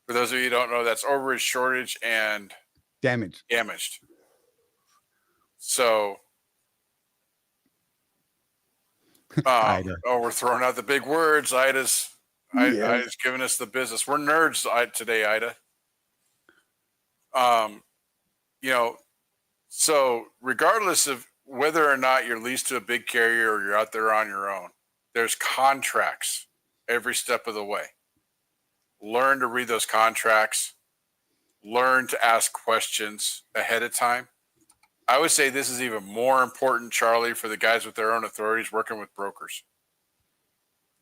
For those of you who don't know, that's overage, shortage, and Damage. damaged. So, we're throwing out the big words. Ida's giving us the business. We're nerds today, Ida. You know, so regardless of whether or not you're leased to a big carrier or you're out there on your own, there's contracts every step of the way. Learn to read those contracts. Learn to ask questions ahead of time. I would say this is even more important, Charlie, for the guys with their own authorities working with brokers.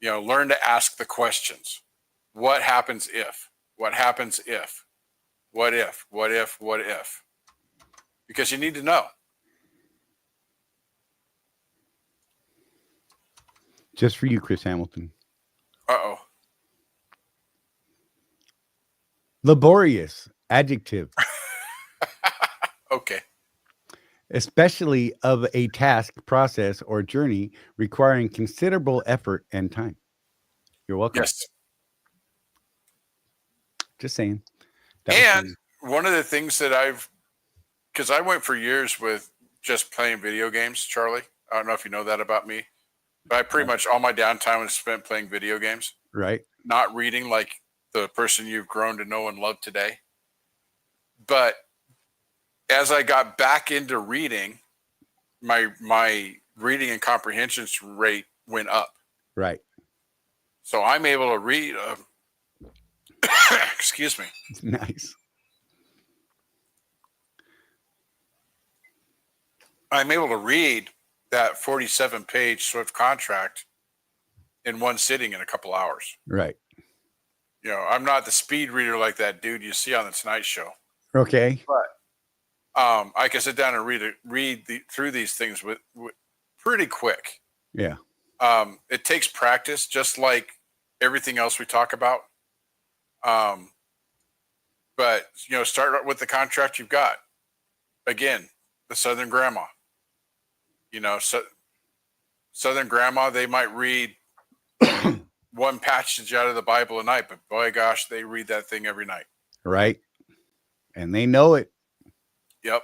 You know, learn to ask the questions. What happens if? What happens if? What if? What if? What if? Because you need to know. Just for you, Chris Hamilton. Uh-oh. Laborious, adjective. Okay. Especially of a task, process, or journey requiring considerable effort and time. You're welcome. Yes. Just saying. And one of the things that because I went for years with just playing video games, Charlie. I don't know if you know that about me. But I pretty much all my downtime was spent playing video games, Right. not reading like the person you've grown to know and love today. But as I got back into reading, my reading and comprehension rate went up. Right. So I'm able to read. Excuse me. Nice. I'm able to read that 47-page Swift contract in one sitting in a couple hours. Right. You know, I'm not the speed reader like that dude you see on the Tonight Show. Okay. But I can sit down and read through these things with pretty quick. Yeah. It takes practice, just like everything else we talk about. But you know, start with the contract you've got. Again, the Southern Grandma. You know, Southern Grandma, they might read one passage out of the Bible a night, but boy, gosh, they read that thing every night. Right. And they know it. Yep.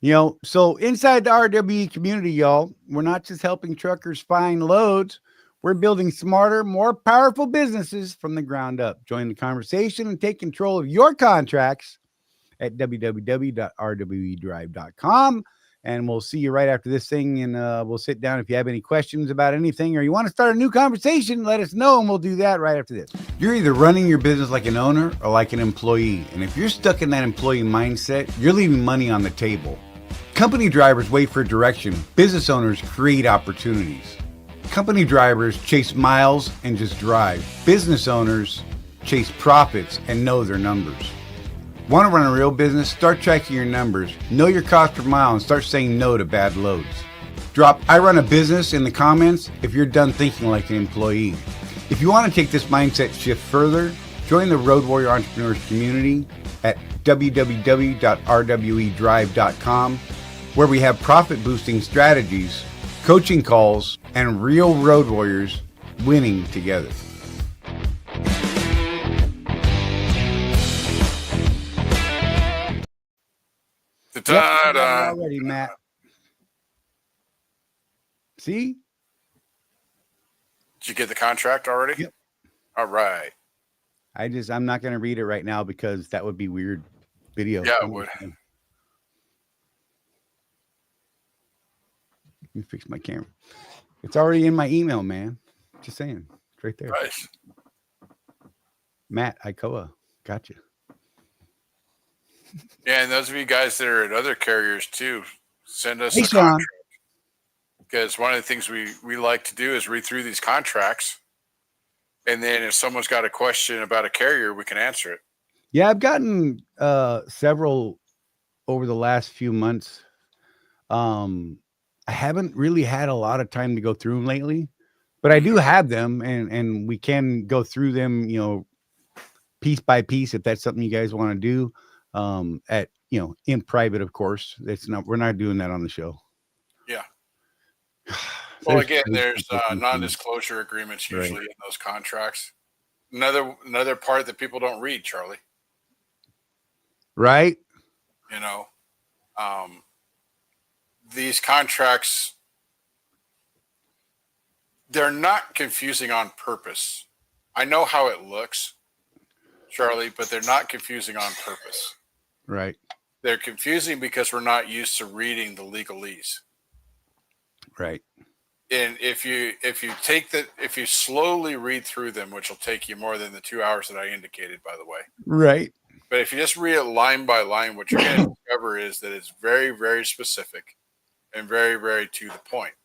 You know, so inside the RWE community, y'all, we're not just helping truckers find loads. We're building smarter, more powerful businesses from the ground up. Join the conversation and take control of your contracts at www.rwedrive.com. And we'll see you right after this thing. And we'll sit down. If you have any questions about anything or you want to start a new conversation, let us know. And we'll do that right after this. You're either running your business like an owner or like an employee. And if you're stuck in that employee mindset, you're leaving money on the table. Company drivers wait for direction. Business owners create opportunities. Company drivers chase miles and just drive. Business owners chase profits and know their numbers. Want to run a real business? Start tracking your numbers. Know your cost per mile and start saying no to bad loads. Drop "I run a business" in the comments if you're done thinking like an employee. If you want to take this mindset shift further, join the Road Warrior Entrepreneurs community at www.rwedrive.com, where we have profit boosting strategies, coaching calls, and real road warriors winning together. Ta-da! Already, Matt. See? Did you get the contract already? Yep. All right. I'm not going to read it right now because that would be weird video. Yeah, it would. Let me fix my camera. It's already in my email, man. Just saying. It's right there. Nice. Matt Ikoa. Gotcha. Yeah, and those of you guys that are at other carriers too, send us Hey, a Sean. contract. Because one of the things we like to do is read through these contracts. And then if someone's got a question about a carrier, we can answer it. Yeah, I've gotten several over the last few months. I haven't really had a lot of time to go through them lately, but I do have them, and we can go through them, you know, piece by piece if that's something you guys want to do. At, you know, in private, of course. We're not doing that on the show. Yeah. Well, again, there's non-disclosure agreements usually in those contracts. Another part that people don't read, Charlie. Right. You know, these contracts, they're not confusing on purpose. I know how it looks, Charlie, but they're not confusing on purpose. Right. They're confusing because we're not used to reading the legalese. Right. And if you slowly read through them, which will take you more than the 2 hours that I indicated, by the way. Right. But if you just read it line by line, what you're going to discover is that it's very, very specific and very, very to the point.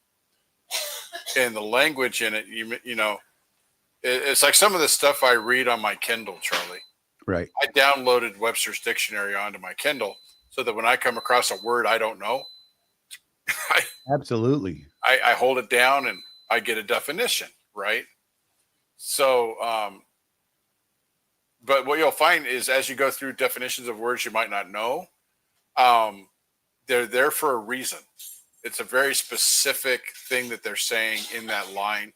And the language in it, you know, it's like some of the stuff I read on my Kindle, Charlie. Right. I downloaded Webster's Dictionary onto my Kindle so that when I come across a word I don't know, Absolutely. I hold it down and I get a definition, right? So, but what you'll find is as you go through definitions of words you might not know, they're there for a reason. It's a very specific thing that they're saying in that line.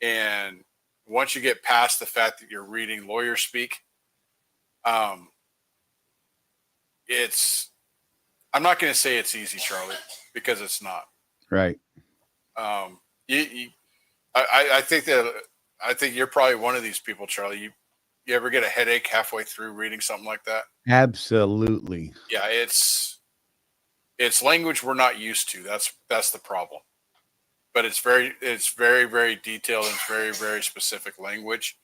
And once you get past the fact that you're reading lawyer speak, I'm not going to say it's easy, Charlie, because it's not. Right. I think you're probably one of these people, Charlie. You ever get a headache halfway through reading something like that? Absolutely. Yeah, it's language we're not used to. That's the problem. But it's very very detailed and it's very very specific language.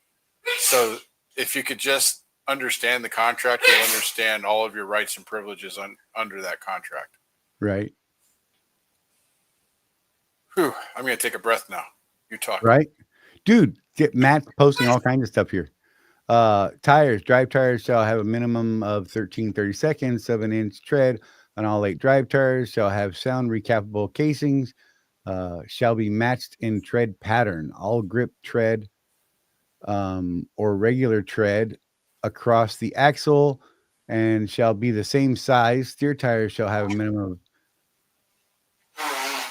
So if you could just understand the contract, you'll understand all of your rights and privileges under that contract. Right. Whew, I'm going to take a breath now. You talk. Right. Dude, Matt's posting all kinds of stuff here. Tires, drive tires shall have a minimum of 13/30 seconds, 7-inch tread on all 8 drive tires, shall have sound recapable casings, shall be matched in tread pattern, all grip tread or regular tread across the axle, and shall be the same size. Steer tires shall have a minimum of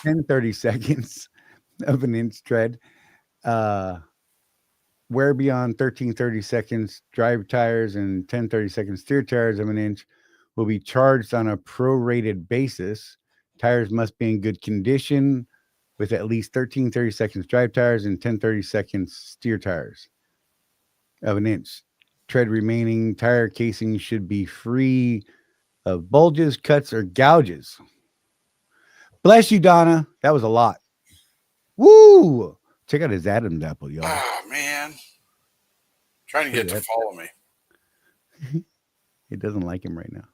10/30 seconds of an inch tread. Wear beyond 13/30 seconds, drive tires and 10/30 seconds steer tires of an inch will be charged on a prorated basis. Tires must be in good condition with at least 13/30 seconds drive tires and 10/30 seconds steer tires of an inch. Tread remaining tire casing should be free of bulges, cuts, or gouges. Bless you, Donna. That was a lot. Woo! Check out his Adam's apple, y'all. Oh man, trying to get to follow me. He doesn't like him right now.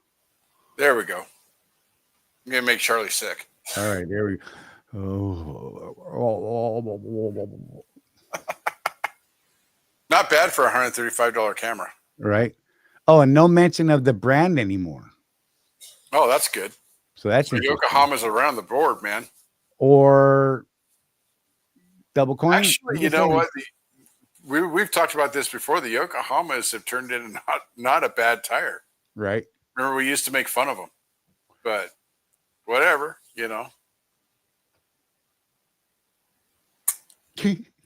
There we go. I'm gonna make Charlie sick. All right, there we go. Not bad for a $135 camera. Right. Oh, and no mention of the brand anymore. Oh, that's good. So that's so Yokohama's around the board, man. Or double coin. Actually, you know what? We've talked about this before. The Yokohamas have turned into not a bad tire. Right. Remember, we used to make fun of them, but whatever, you know.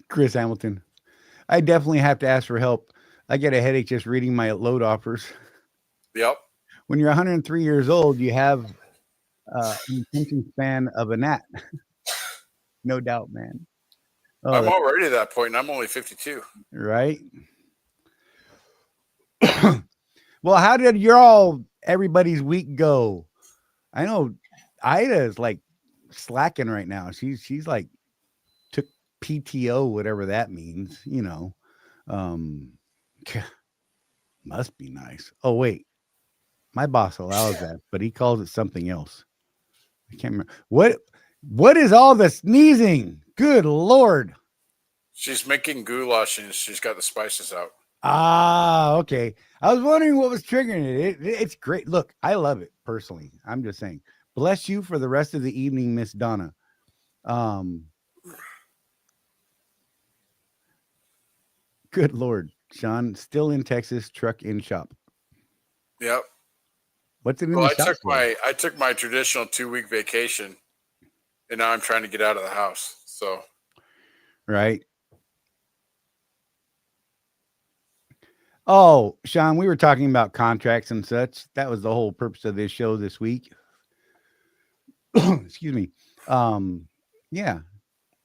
Chris Hamilton. I definitely have to ask for help. I get a headache just reading my load offers. Yep. When you're 103 years old, you have an attention span of a gnat. No doubt, man. Oh, I'm already at that point, and I'm only 52. Right. Well, how did everybody's week go? I know Ida is like slacking right now. She's like took PTO, whatever that means, you know. Must be nice. Oh, wait. My boss allows that, but he calls it something else. I can't remember. What is all the sneezing? Good Lord. She's making goulash and she's got the spices out. Ah, okay. I was wondering what was triggering it. It's great. Look, I love it personally. I'm just saying. Bless you for the rest of the evening, Miss Donna. Good Lord. Sean, still in Texas, truck in shop. Yep. What's it in the shop? I took my traditional 2-week vacation, and now I'm trying to get out of the house. So, right. Oh, Sean, we were talking about contracts and such. That was the whole purpose of this show this week. Excuse me. Yeah.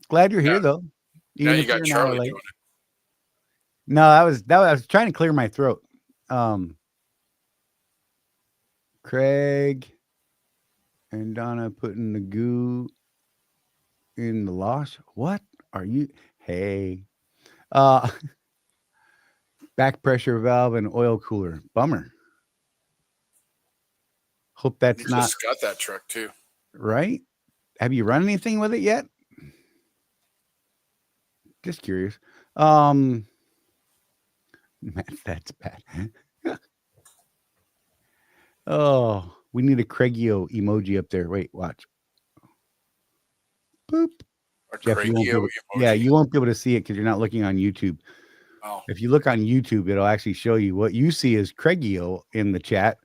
Glad you're here though. Now you got Charlie doing it. No, I was trying to clear my throat. Craig and Donna putting the goo in the losh. What are you? Hey, back pressure valve and oil cooler. Bummer. Hope that's you not. Just got that truck too, right? Have you run anything with it yet? Just curious. Man, that's bad. Oh, we need a Craigio emoji up there. Wait, watch. Boop. Jeff, you won't be able to see it because you're not looking on YouTube. Oh. If you look on YouTube, it'll actually show you what you see is Craigio in the chat,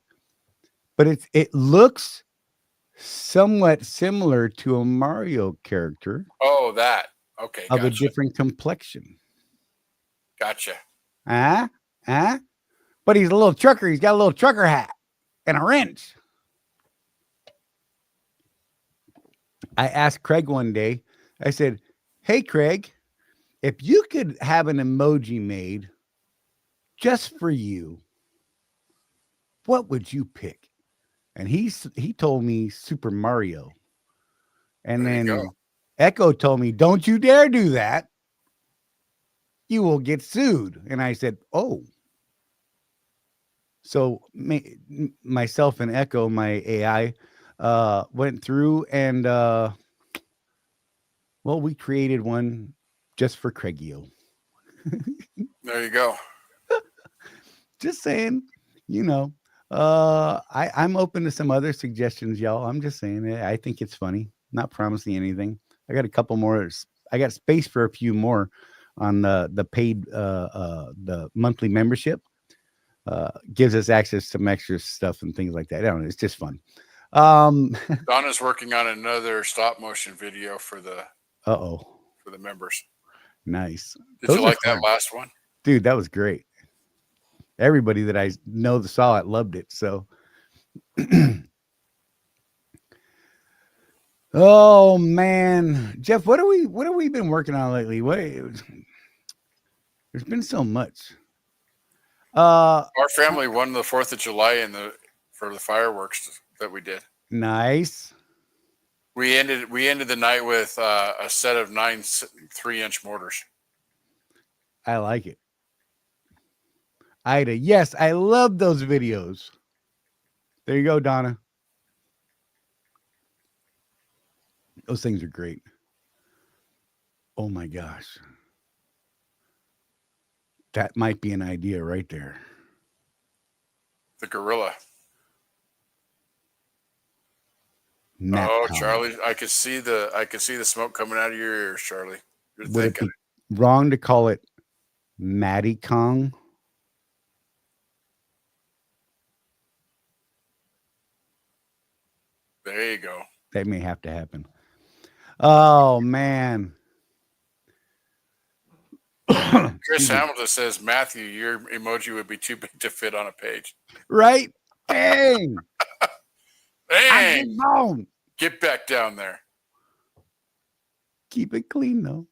but it looks somewhat similar to a Mario character. Oh, that. Okay. Of a different complexion. Gotcha. But he's a little trucker. He's got a little trucker hat and a wrench. I asked Craig one day, I said, Hey, Craig, if you could have an emoji made just for you, what would you pick? And he told me Super Mario. And There you then go. Echo told me, don't you dare do that. You will get sued. And I said, oh. So myself and Echo, my AI, went through and, well, we created one just for Craigio. There you go. Just saying, you know, I'm open to some other suggestions, y'all. I'm just saying, I think it's funny. Not promising anything. I got a couple more. I got space for a few more on the paid, the monthly membership. Gives us access to some extra stuff and things like that. I don't know. It's just fun. Donna's working on another stop motion video for the members. Nice. Did you like that last one? Dude, that was great. Everybody that I know that saw it loved it. So, oh man, Jeff, what have we been working on lately? There's been so much. Our family won the 4th of July for the fireworks that we did. Nice. We ended the night with a set of 9 3-inch mortars. I like it. Ida, yes, I love those videos. There you go, Donna. Those things are great. Oh my gosh. That might be an idea right there. The gorilla. Nat oh, Kong. Charlie, I could see the smoke coming out of your ears, Charlie. You're Would thinking it be wrong to call it Matty Kong? There you go. That may have to happen. Oh man. Chris Hamilton says, Matthew, your emoji would be too big to fit on a page. Right? Dang. Dang. Get back down there. Keep it clean though.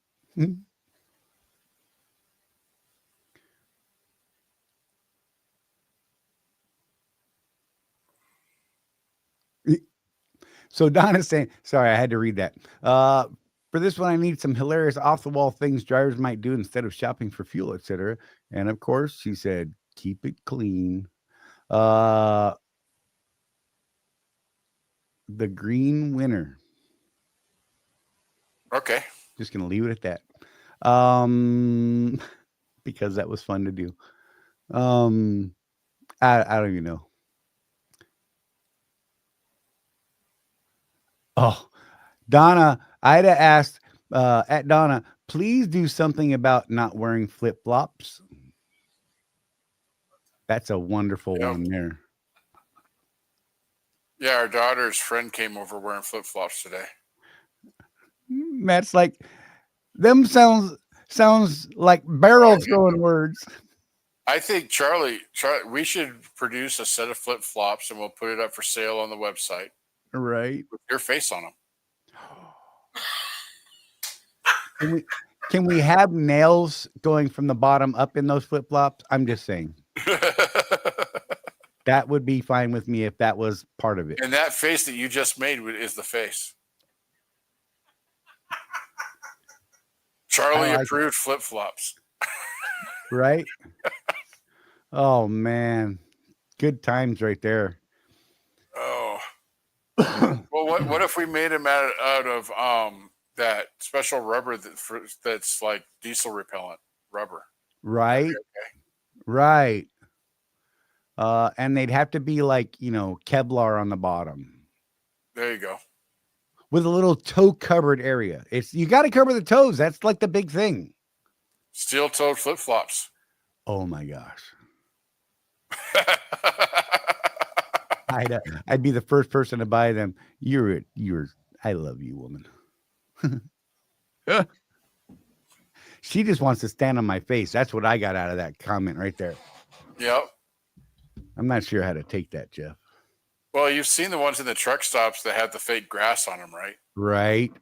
So Donna's saying, sorry, I had to read that. For this one, I need some hilarious off-the-wall things drivers might do instead of shopping for fuel, etc. And of course, she said, keep it clean. The green winner. Okay. Just going to leave it at that. Because that was fun to do. I don't even know. Oh, Donna, Ida asked at Donna, please do something about not wearing flip-flops. That's a wonderful one there. Yeah, our daughter's friend came over wearing flip-flops today. Matt's like, them sounds like barrel throwing words. I think Charlie, we should produce a set of flip-flops and we'll put it up for sale on the website. Right. With your face on them. Can we have nails going from the bottom up in those flip-flops? I'm just saying. That would be fine with me if that was part of it. And that face that you just made is the face. Charlie approved flip-flops. Right? Oh, man. Good times right there. Oh. Well, what if we made them out of that special rubber that's like diesel repellent rubber? Right. Okay. Right. And they'd have to be like, Kevlar on the bottom. There you go. With a little toe covered area. You got to cover the toes. That's like the big thing. Steel-toed flip-flops. Oh my gosh. I'd be the first person to buy them. I love you, woman. She just wants to stand on my face. That's what I got out of that comment right there. Yep. I'm not sure how to take that, Jeff. Well, you've seen the ones in the truck stops that have the fake grass on them, right? Right.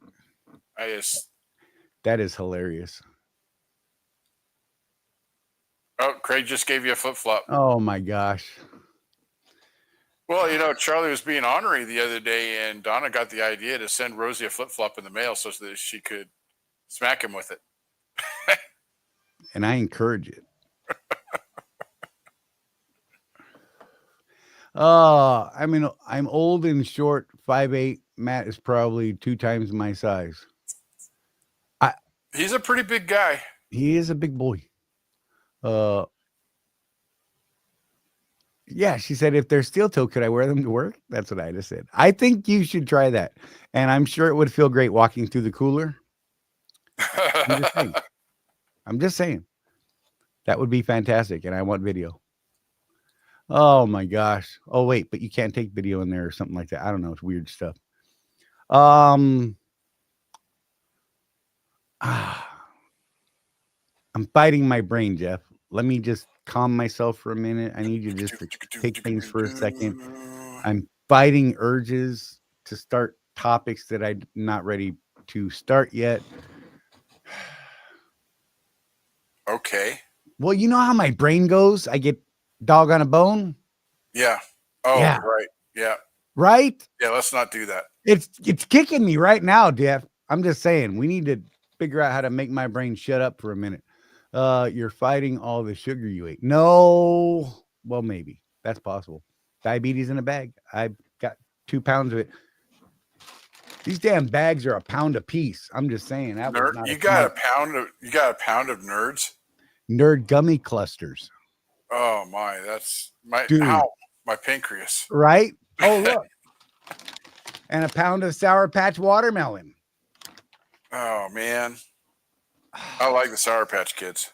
That is hilarious. Oh, Craig just gave you a flip flop. Oh my gosh. Well, you know, Charlie was being ornery the other day, and Donna got the idea to send Rosie a flip flop in the mail so that she could smack him with it. And I encourage it. I mean, I'm old and short, 5'8". Matt is probably 2 times my size. He's a pretty big guy. He is a big boy. Yeah, she said, if they're steel toe, could I wear them to work? That's what I just said. I think you should try that. And I'm sure it would feel great walking through the cooler. I'm just saying. That would be fantastic. And I want video. Oh my gosh. Oh, wait, but you can't take video in there or something like that. I don't know. It's weird stuff. I'm fighting my brain, Jeff. Let me just calm myself for a minute. I need you just to take things for a second. I'm fighting urges to start topics that I'm not ready to start yet. Okay. Well, you know how my brain goes? I get dog on a bone. Yeah. Oh, Yeah. right. Yeah. Right? Yeah, let's not do that. It's kicking me right now, Jeff. I'm just saying we need to figure out how to make my brain shut up for a minute. You're fighting all the sugar you ate. No, well, maybe that's possible. Diabetes in a bag. I've got 2 pounds of it. These damn bags are a pound a piece. I'm just saying that was not You got a pound of nerds. Nerd gummy clusters. Oh my, that's my Dude. Ow, my pancreas. Right? Oh look. And a pound of Sour Patch watermelon. Oh man. I like the Sour Patch Kids.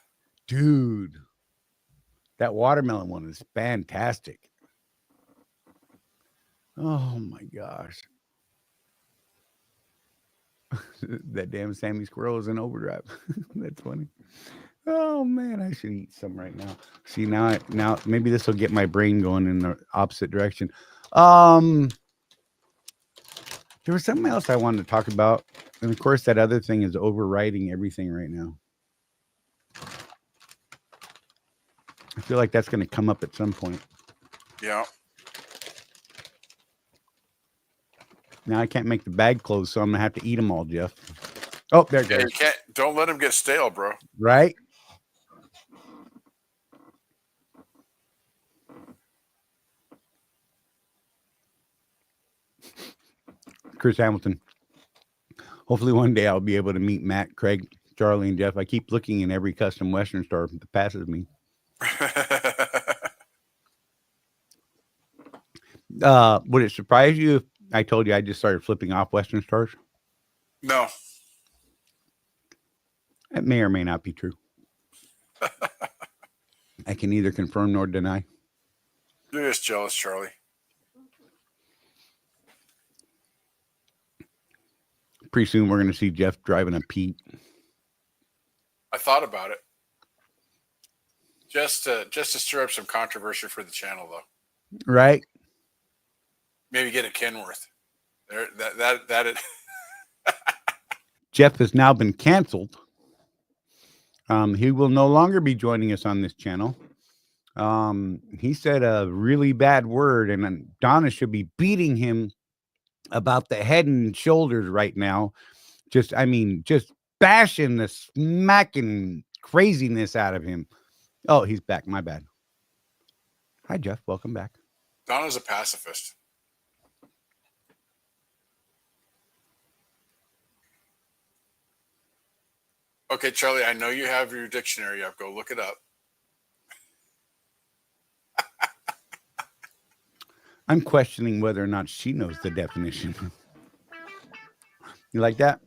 Dude. That watermelon one is fantastic. Oh my gosh. That damn Sammy Squirrel is in overdrive. That's funny. Oh man, I should eat some right now. See, now maybe this will get my brain going in the opposite direction. There was something else I wanted to talk about. And of course, that other thing is overriding everything right now. I feel like that's going to come up at some point. Yeah. Now I can't make the bag close, so I'm going to have to eat them all, Jeff. Oh, there it goes. Don't let them get stale, bro. Right? Chris Hamilton. Hopefully one day I'll be able to meet Matt, Craig, Charlie, and Jeff. I keep looking in every custom Western store that passes me. Would it surprise you if I told you I just started flipping off Western stores? No. That may or may not be true. I can neither confirm nor deny. You're just jealous, Charlie. Pretty soon we're going to see Jeff driving a Pete. I thought about it. Just to stir up some controversy for the channel, though. Right? Maybe get a Kenworth. That Jeff has now been canceled. He will no longer be joining us on this channel. He said a really bad word, and Donna should be beating him about the head and shoulders right now. Just bashing the smacking craziness out of him. Oh, he's back. My bad. Hi, Jeff. Welcome back. Donna's a pacifist. Okay, Charlie, I know you have your dictionary up. Go look it up. I'm questioning whether or not she knows the definition. You like that?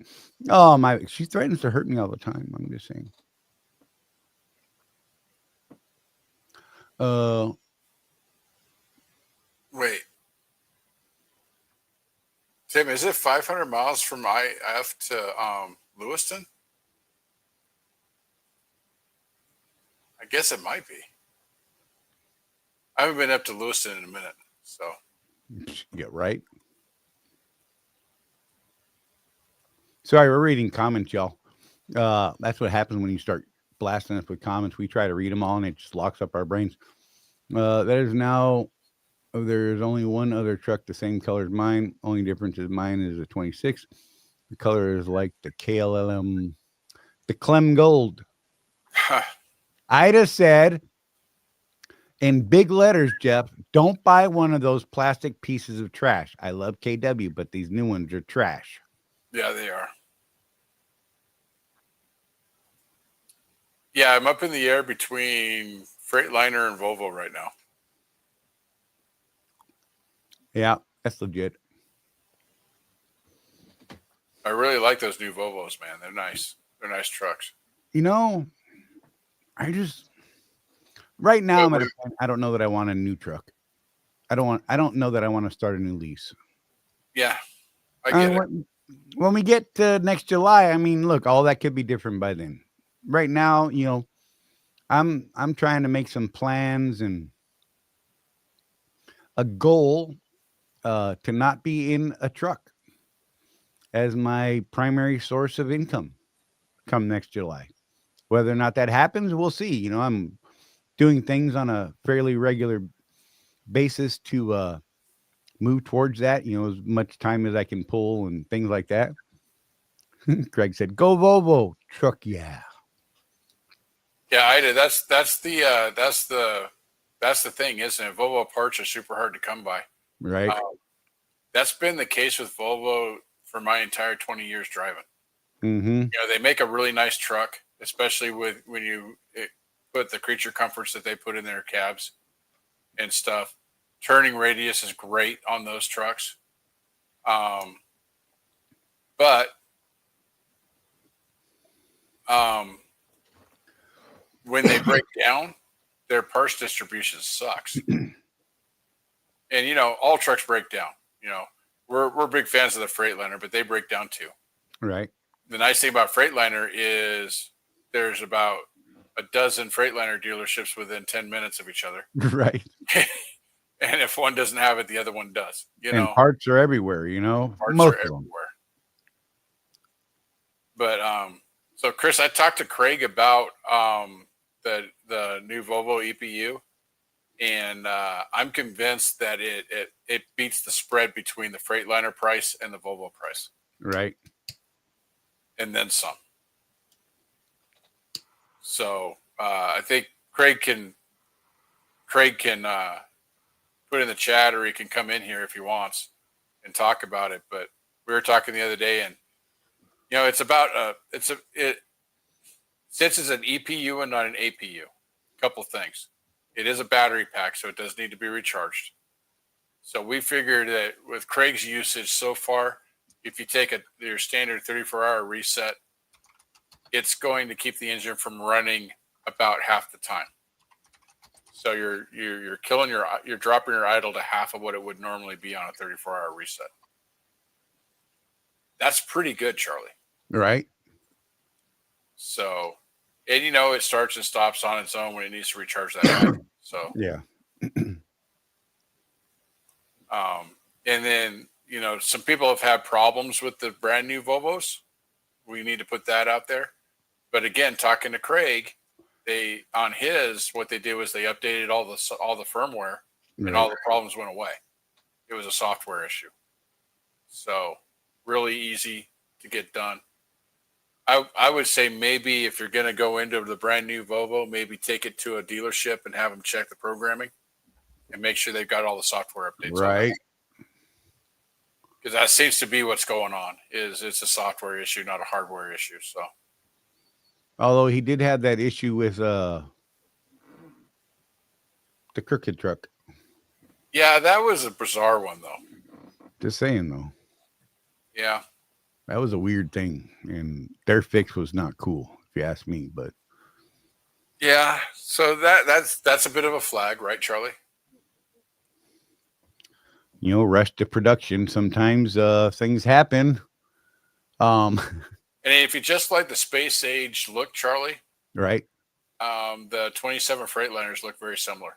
Oh, my. She threatens to hurt me all the time. I'm just saying. Wait. Tim, is it 500 miles from IF to Lewiston? I guess it might be. I haven't been up to Lewiston in a minute, so. Yeah, right. Sorry, we're reading comments, y'all. That's what happens when you start blasting us with comments. We try to read them all, and it just locks up our brains. That is now. There's only one other truck the same color as mine. Only difference is mine is a 26. The color is like the KLLM, the Clem Gold. Ida said in big letters, Jeff, don't buy one of those plastic pieces of trash. I love KW, but these new ones are trash. Yeah, they are. Yeah, I'm up in the air between Freightliner and Volvo right now. Yeah, that's legit. I really like those new Volvos, man. They're nice. They're nice trucks. You know, right now I'm at a point, I don't know that I want a new truck. I don't know that I want to start a new lease. Yeah, I get it. When we get to next July, I mean, look, all that could be different by then. Right now, you know, I'm trying to make some plans and a goal to not be in a truck as my primary source of income come next July. Whether or not that happens, we'll see. You know, I'm doing things on a fairly regular basis to move towards that, you know, as much time as I can pull and things like that. Craig said, "Go Volvo truck, yeah." Yeah, Ida, that's the thing, isn't it? Volvo parts are super hard to come by. Right. That's been the case with Volvo for my entire 20 years driving. Mm-hmm. You know, they make a really nice truck, especially when you put the creature comforts that they put in their cabs and stuff. Turning radius is great on those trucks. But when they break down, their parts distribution sucks. And, you know, all trucks break down. You know, we're big fans of the Freightliner, but they break down too. Right. The nice thing about Freightliner is there's about a dozen Freightliner dealerships within 10 minutes of each other. Right. And if one doesn't have it, the other one does. You know, parts are everywhere, you know, parts most are of them. everywhere. But so Chris, I talked to Craig about the new Volvo EPU, and I'm convinced that it beats the spread between the Freightliner price and the Volvo price. Right. And then some. So I think Craig can put in the chat, or he can come in here if he wants and talk about it. But we were talking the other day, and you know, it's about since it's an EPU and not an APU. A couple things. It is a battery pack, so it does need to be recharged. So we figured that with Craig's usage so far, if you take your standard 34-hour reset, it's going to keep the engine from running about half the time. So you're dropping your idle to half of what it would normally be on a 34-hour reset. That's pretty good, Charlie. Right. So, and you know, it starts and stops on its own when it needs to recharge that battery. So yeah. And then, you know, some people have had problems with the brand new Volvos. We need to put that out there. But again, talking to Craig, what they did was they updated all the firmware, and all the problems went away. It was a software issue. So really easy to get done. I would say maybe if you're going to go into the brand new Volvo, maybe take it to a dealership and have them check the programming and make sure they've got all the software updates. Right. Because that seems to be what's going on. Is it's a software issue, not a hardware issue. So, although he did have that issue with the crooked truck. Yeah, that was a bizarre one, though. Just saying, though. Yeah. That was a weird thing, and their fix was not cool, if you ask me. But yeah, so that's a bit of a flag, right, Charlie? You know, rush to production. Sometimes things happen. And if you just like the space age look, Charlie, right? The 27 Freightliners look very similar.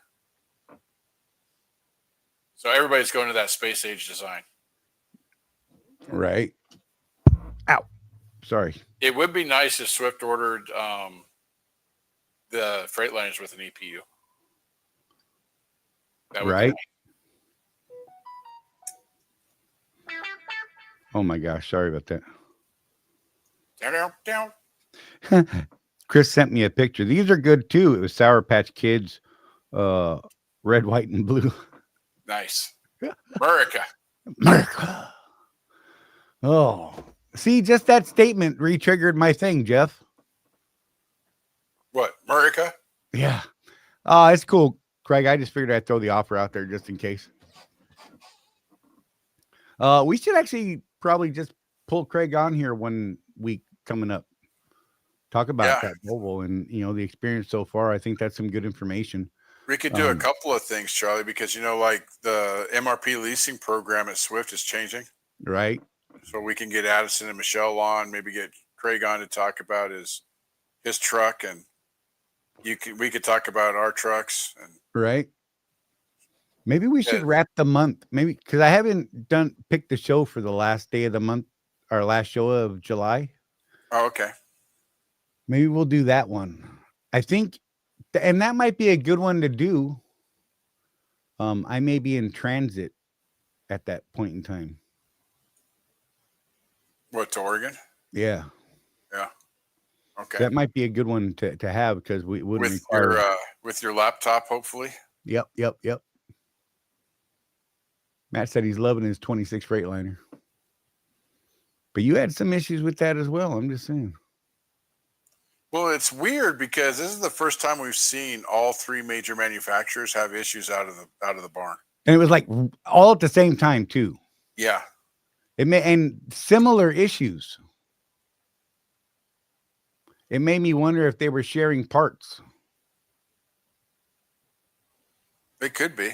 So everybody's going to that space age design. Right. Ow. Sorry. It would be nice if Swift ordered the Freightliners with an EPU. That would be Right? nice. Oh my gosh, sorry about that. Down. Chris sent me a picture. These are good too. It was Sour Patch Kids, red, white, and blue. Nice. America. America. Oh, see, just that statement re-triggered my thing, Jeff. What? America? Yeah. It's cool, Craig. I just figured I'd throw the offer out there just in case. We should actually probably just pull Craig on here one week coming up. Talk about that Volvo and the experience so far. I think that's some good information. We could do a couple of things, Charlie, because like the MRP leasing program at Swift is changing. Right. So we can get Addison and Michelle on, maybe get Craig on to talk about his truck, and we could talk about our trucks. And right. Maybe we should wrap the month. Maybe because I haven't picked the show for the last day of the month, our last show of July. Oh, okay. Maybe we'll do that one. I think, and that might be a good one to do. I may be in transit at that point in time. What, to Oregon? Yeah. Yeah. Okay. That might be a good one to have because we would with your laptop, hopefully. Yep. Matt said he's loving his 26 Freightliner. But you had some issues with that as well. I'm just saying. Well, it's weird because this is the first time we've seen all three major manufacturers have issues out of the barn. And it was like all at the same time too. Yeah. And similar issues. It made me wonder if they were sharing parts. It could be.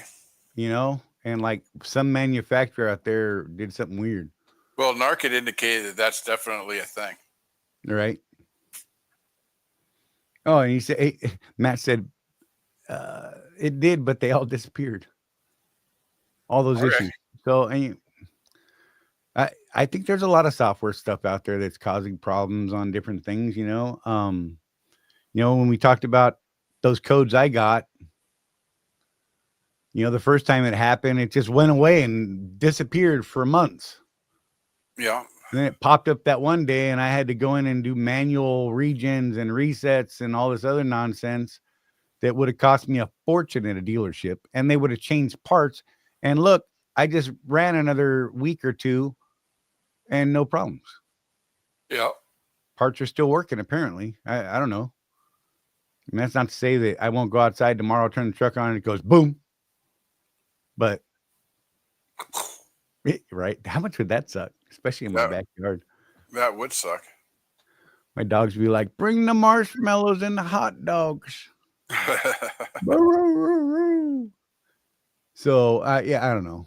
And like some manufacturer out there did something weird. Well, NARC had indicated that that's definitely a thing. Right. Oh, and he said, Matt said, it did, but they all disappeared. All those issues. So, I think there's a lot of software stuff out there that's causing problems on different things, when we talked about those codes I got, the first time it happened, it just went away and disappeared for months. Yeah. And then it popped up that one day and I had to go in and do manual regens and resets and all this other nonsense that would have cost me a fortune at a dealership, and they would have changed parts. And look, I just ran another week or two and no problems. Yeah. Parts are still working, apparently. I don't know. And that's not to say that I won't go outside tomorrow, turn the truck on, and it goes boom. But, right? How much would that suck? Especially in my backyard. That would suck. My dogs would be like, bring the marshmallows and the hot dogs. So, I don't know.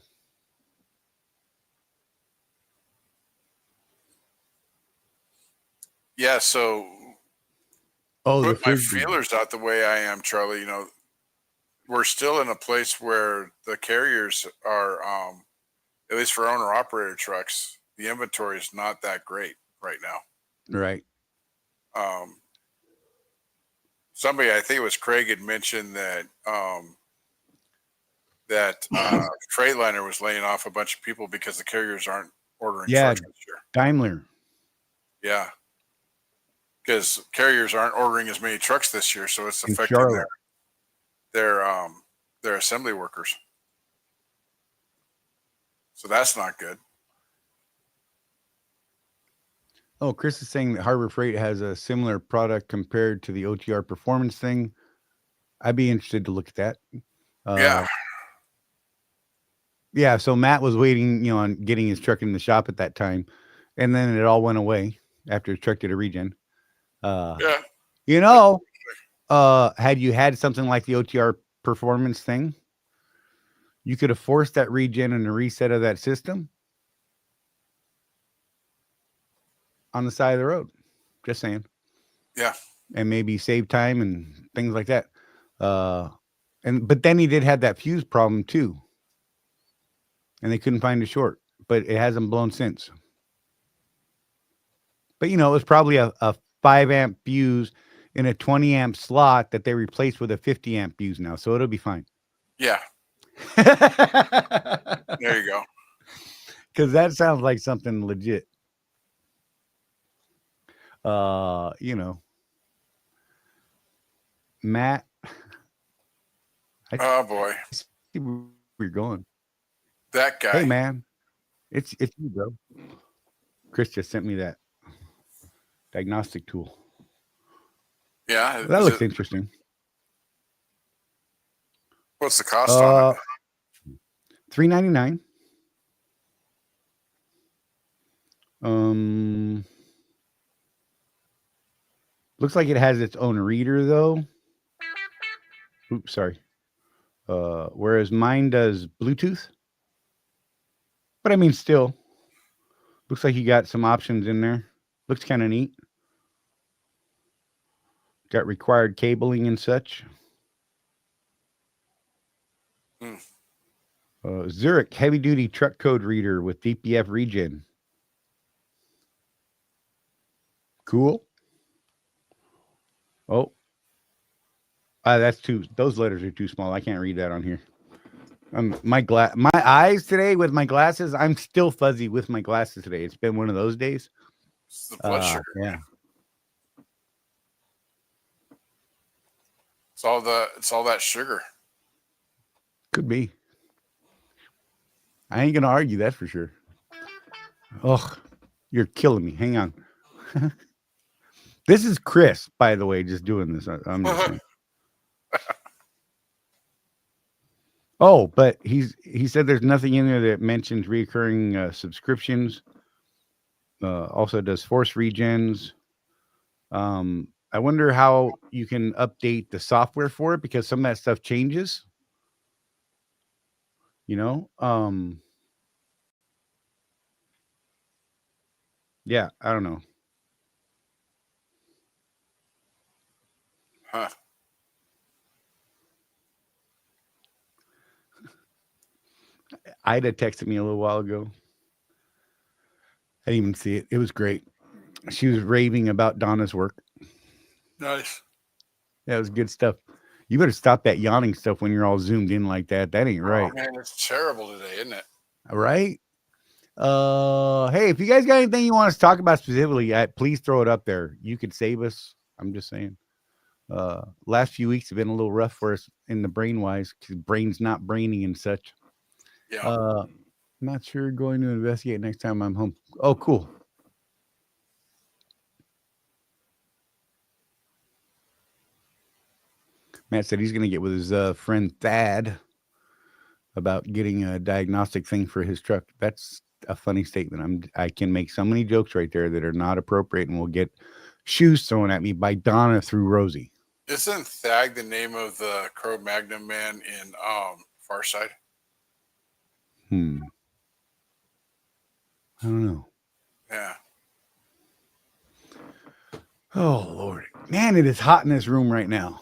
Yeah, so put my feelers out the way I am, Charlie. We're still in a place where the carriers are, at least for owner-operator trucks, the inventory is not that great right now. Right. Somebody, I think it was Craig, had mentioned that Freightliner was laying off a bunch of people because the carriers aren't ordering trucks this year. Daimler. Yeah. Because carriers aren't ordering as many trucks this year, so it's affecting their assembly workers. So that's not good. Oh, Chris is saying that Harbor Freight has a similar product compared to the OTR performance thing. I'd be interested to look at that. Yeah. Yeah. So Matt was waiting, on getting his truck in the shop at that time, and then it all went away after his truck did a regen. Had you had something like the OTR performance thing, you could have forced that regen and a reset of that system on the side of the road. Just saying. Yeah. And maybe save time and things like that. But then he did have that fuse problem too. And they couldn't find a short, but it hasn't blown since. But you know, it was probably a 5 amp fuse in a 20 amp slot that they replaced with a 50 amp fuse now, so it'll be fine. Yeah, Because there you go. that sounds like something legit. You know, Matt, I Oh boy, see where you're going. that guy. Hey, man, it's you, bro. Chris just sent me that diagnostic tool. Yeah, That looks interesting. What's the cost on it? $3.99. Looks like it has its own reader though. Oops, sorry. Whereas mine does Bluetooth. But I mean, still, looks like you got some options in there. Looks kind of neat. Got required cabling and such. Zurich heavy duty truck code reader with DPF regen. Cool. Oh, that's too. Those letters are too small. I can't read that on here. My eyes today with my glasses. I'm still fuzzy with my glasses today. It's been one of those days. It's the blood sugar. Yeah. It's all that sugar. Could be. I ain't gonna argue that for sure. Oh, you're killing me. Hang on. This is Chris, by the way, just doing this. I'm just saying. Oh, but he said there's nothing in there that mentions reoccurring subscriptions. Also does force regens. I wonder how you can update the software for it because some of that stuff changes. You know, yeah, I don't know. Huh. Ida texted me a little while ago. I didn't even see it. It was great. She was raving about Donna's work. Nice. Yeah, it was good stuff. You better stop that yawning stuff when you're all zoomed in like that. That ain't right. Oh, man, it's terrible today, isn't it? All right. Hey, if you guys got anything you want us to talk about specifically, please throw it up there. You could save us. I'm just saying. Last few weeks have been a little rough for us in the brain wise because brain's not braining and such. Yeah. Not sure going to investigate next time I'm home. Oh, cool. Matt said he's going to get with his friend Thad about getting a diagnostic thing for his truck. That's a funny statement. I can make so many jokes right there that are not appropriate and will get shoes thrown at me by Donna through Rosie. Isn't Thag the name of the Cro-Magnon man in Farside? I don't know. Yeah. Oh, Lord. Man, it is hot in this room right now.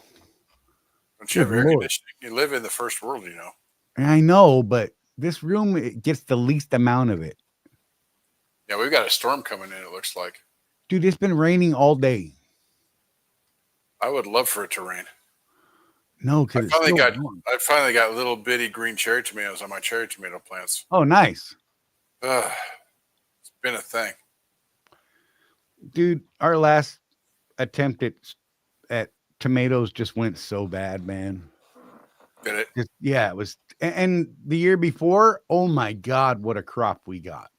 Don't you have air conditioning? You live in the first world, you know. I know, but this room, it gets the least amount of it. Yeah, we've got a storm coming in, it looks like. Dude, it's been raining all day. I would love for it to rain. No, because I finally got little bitty green cherry tomatoes on my cherry tomato plants. Oh, nice. It's been a thing. Dude, our last attempt at tomatoes just went so bad, man. Did it? Yeah, it was. And the year before, oh my God, what a crop we got.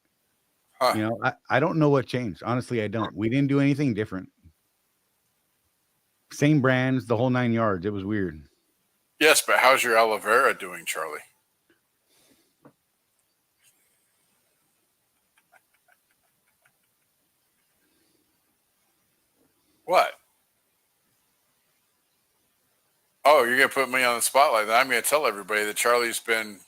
Huh. You know, I don't know what changed. Honestly, I don't. We didn't do anything different. Same brands, the whole 9 yards. It was weird. Yes, but how's your aloe vera doing, Charlie? What? Oh, you're going to put me on the spotlight. I'm going to tell everybody that Charlie's been...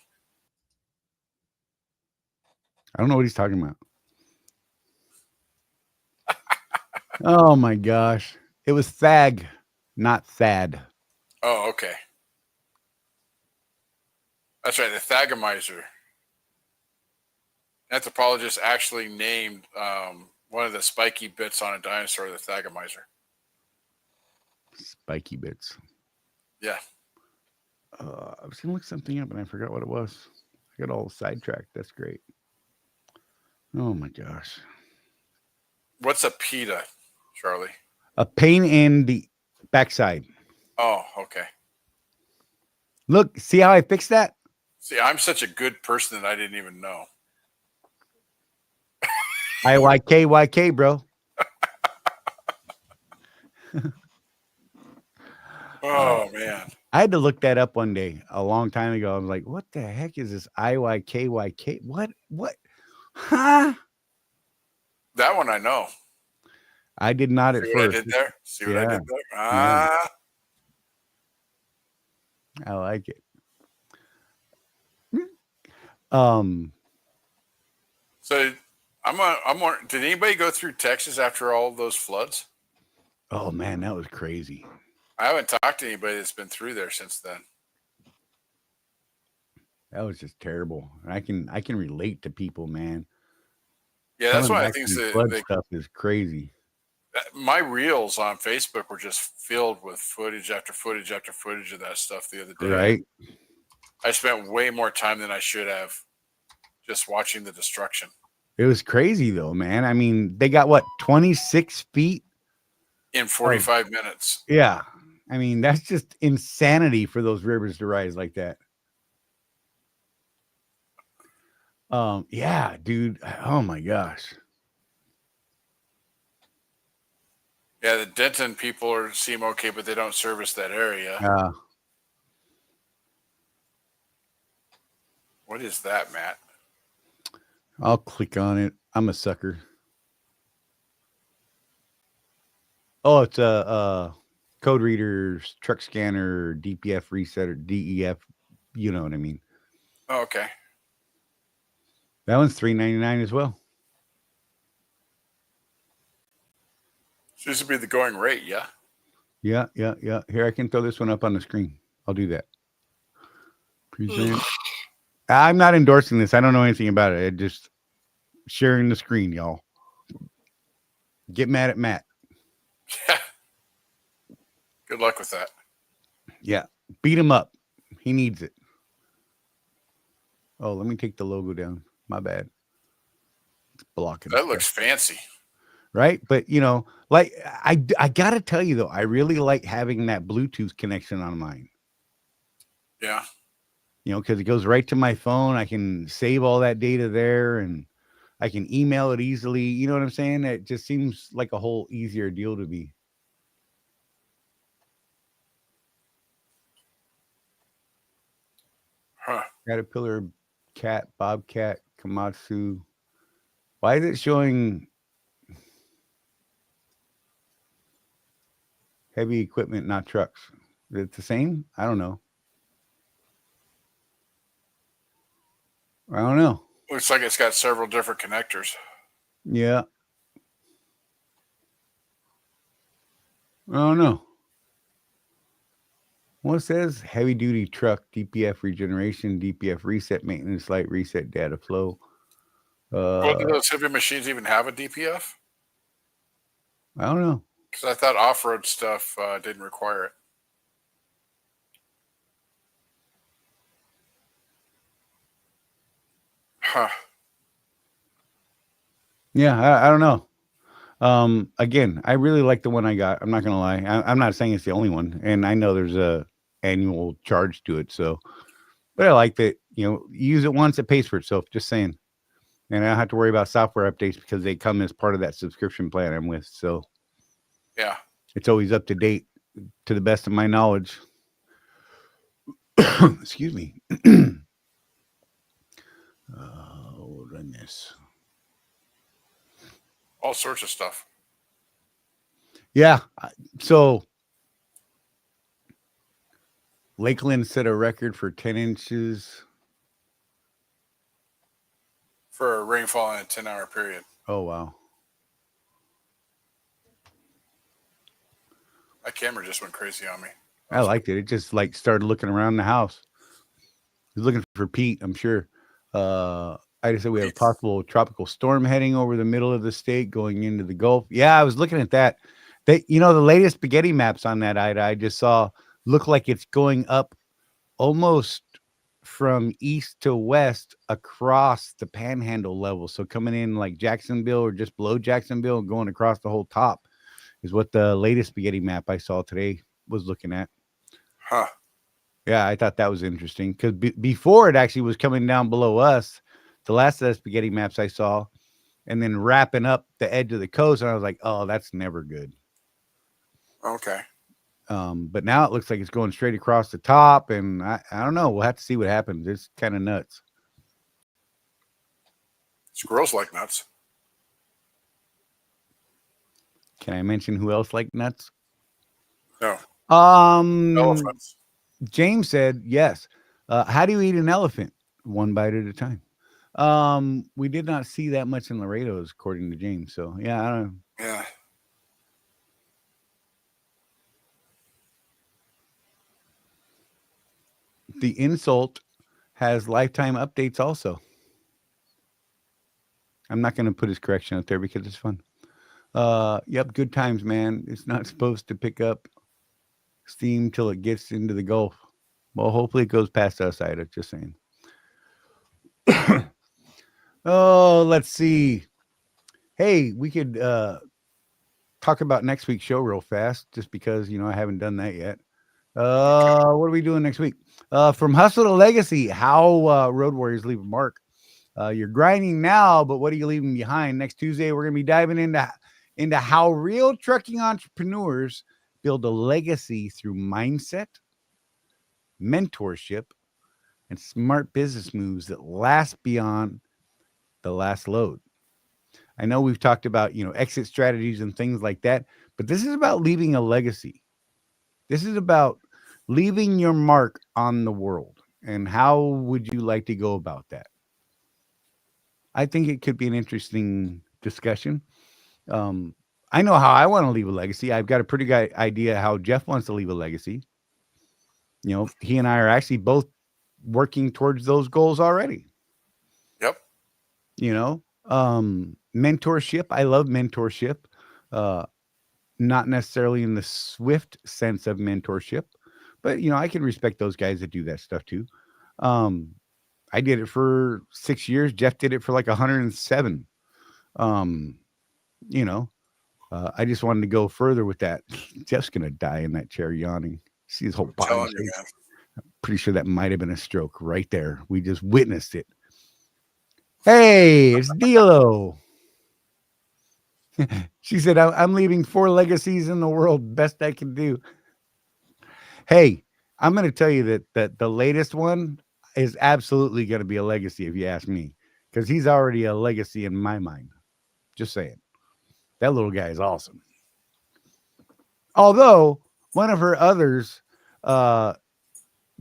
I don't know what he's talking about. Oh my gosh. It was Thag, not Thad. Oh, okay. That's right, the Thagomizer. Anthropologist actually named one of the spiky bits on a dinosaur, the Thagomizer. Spiky bits. Yeah. I was gonna look something up and I forgot what it was. I got all sidetracked. That's great. Oh my gosh. What's a PETA, Charlie? A pain in the backside. Oh, okay. Look, see how I fixed that? See, I'm such a good person that I didn't even know. IYK, bro. Oh, man. I had to look that up one day a long time ago. I was like, what the heck is this IYKYK? What? Huh? That one I know. I did not at See what first. I did there? See what I Yeah. did there? Ah. I like it. So did anybody go through Texas after all of those floods? Oh man, that was crazy. I haven't talked to anybody that's been through there since then. That was just terrible. And I can relate to people, man. Yeah, that's Coming why I back think from flood stuff is crazy. my reels on Facebook were just filled with footage after footage after footage of that stuff the other day. Right. I spent way more time than I should have just watching the destruction. It was crazy though, man. I mean, they got what, 26 feet In 45 minutes. Yeah. I mean, that's just insanity for those rivers to rise like that. Yeah, dude. Oh my gosh. Yeah, the Denton people seem okay, but they don't service that area. What is that, Matt? I'll click on it. I'm a sucker. Oh, it's a code readers, truck scanner, DPF resetter, DEF. You know what I mean? Oh, okay. That one's $3.99 as well. Seems to be the going rate, yeah? Yeah. Here, I can throw this one up on the screen. I'll do that. Present. I'm not endorsing this. I don't know anything about it. I just sharing the screen, y'all. Get mad at Matt. Yeah. Good luck with that. Yeah. Beat him up. He needs it. Oh, let me take the logo down. My bad. It's blocking. That looks fancy. Right? But, you know, like, I got to tell you, though, I really like having that Bluetooth connection on mine. Yeah. You know, because it goes right to my phone. I can save all that data there and I can email it easily. You know what I'm saying? It just seems like a whole easier deal to me. Huh. Caterpillar, cat, bobcat, Komatsu. Why is it showing heavy equipment, not trucks? Is it the same? I don't know. I don't know. Looks like it's got several different connectors. Yeah. I don't know. Well, it says heavy duty truck, DPF regeneration, DPF reset, maintenance light, reset data flow. Well, do those heavy machines even have a DPF? I don't know. Because I thought off-road stuff didn't require it. Huh. Yeah, I don't know. Again, I really like the one I got. I'm not gonna lie. I'm not saying it's the only one, and I know there's a annual charge to it. So, but I like that. You know, you use it once, it pays for itself. Just saying. And I don't have to worry about software updates because they come as part of that subscription plan I'm with. So, yeah, it's always up to date, to the best of my knowledge. Excuse me. Oh goodness. all sorts of stuff. Yeah. So Lakeland set a record for 10 inches. For a rainfall in a 10-hour period. Oh, wow. My camera just went crazy on me. I liked it. It just like started looking around the house. He was looking for Pete, I'm sure. I I just said we have a possible tropical storm heading over the middle of the state going into the Gulf. Yeah, I was looking at that. The latest spaghetti maps on that I just saw look like it's going up almost from east to west across the panhandle level. So coming in like Jacksonville or just below Jacksonville and going across the whole top is what the latest spaghetti map I saw today was looking at. Huh. Yeah, I thought that was interesting because before it actually was coming down below us, the last of the spaghetti maps I saw, and then wrapping up the edge of the coast. And I was like, oh, that's never good. Okay. But now it looks like it's going straight across the top, and I don't know. We'll have to see what happens. It's kind of nuts. Squirrels like nuts. Can I mention who else like nuts? No. Elephants. James said yes. How do you eat an elephant? One bite at a time. We did not see that much in Laredo's, according to James. So yeah, I don't know. Yeah. The insult has lifetime updates also. I'm not going to put his correction out there because it's fun. Yep, good times, man. It's not supposed to pick up steam till it gets into the Gulf. Well, hopefully it goes past us, Ida. Just saying. Oh, let's see. Hey, we could talk about next week's show real fast, just because I haven't done that yet. What are we doing next week? From Hustle to Legacy, how Road Warriors leave a mark. You're grinding now, but what are you leaving behind? Next Tuesday, we're going to be diving into how real trucking entrepreneurs build a legacy through mindset, mentorship, and smart business moves that last beyond the last load. I know we've talked about, exit strategies and things like that, but this is about leaving a legacy. This is about leaving your mark on the world. And how would you like to go about that? I think it could be an interesting discussion. I know how I want to leave a legacy. I've got a pretty good idea how Jeff wants to leave a legacy. He and I are actually both working towards those goals already. Yep. Mentorship. I love mentorship. Not necessarily in the swift sense of mentorship, but I can respect those guys that do that stuff too. I did it for 6 years. Jeff did it for like 107. I just wanted to go further with that. Jeff's gonna die in that chair yawning. See his whole body. I'm pretty sure that might have been a stroke right there. We just witnessed it. Hey, it's Dilo. She said, I'm leaving 4 legacies in the world. Best I can do. Hey, I'm going to tell you that the latest one is absolutely going to be a legacy, if you ask me, because he's already a legacy in my mind. Just saying. That little guy is awesome. Although one of her others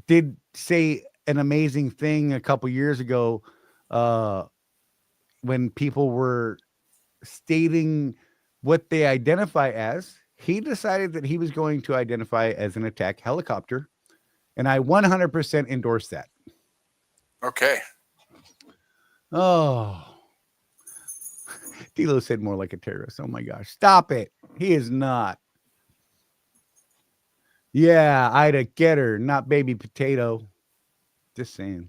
did say an amazing thing a couple years ago when people were stating what they identify as. He decided that he was going to identify as an attack helicopter, and I 100% endorse that. Okay. Oh, Dilo said more like a terrorist. Oh my gosh, stop it. He is not. Yeah, Ida, get her, not baby potato. Just saying.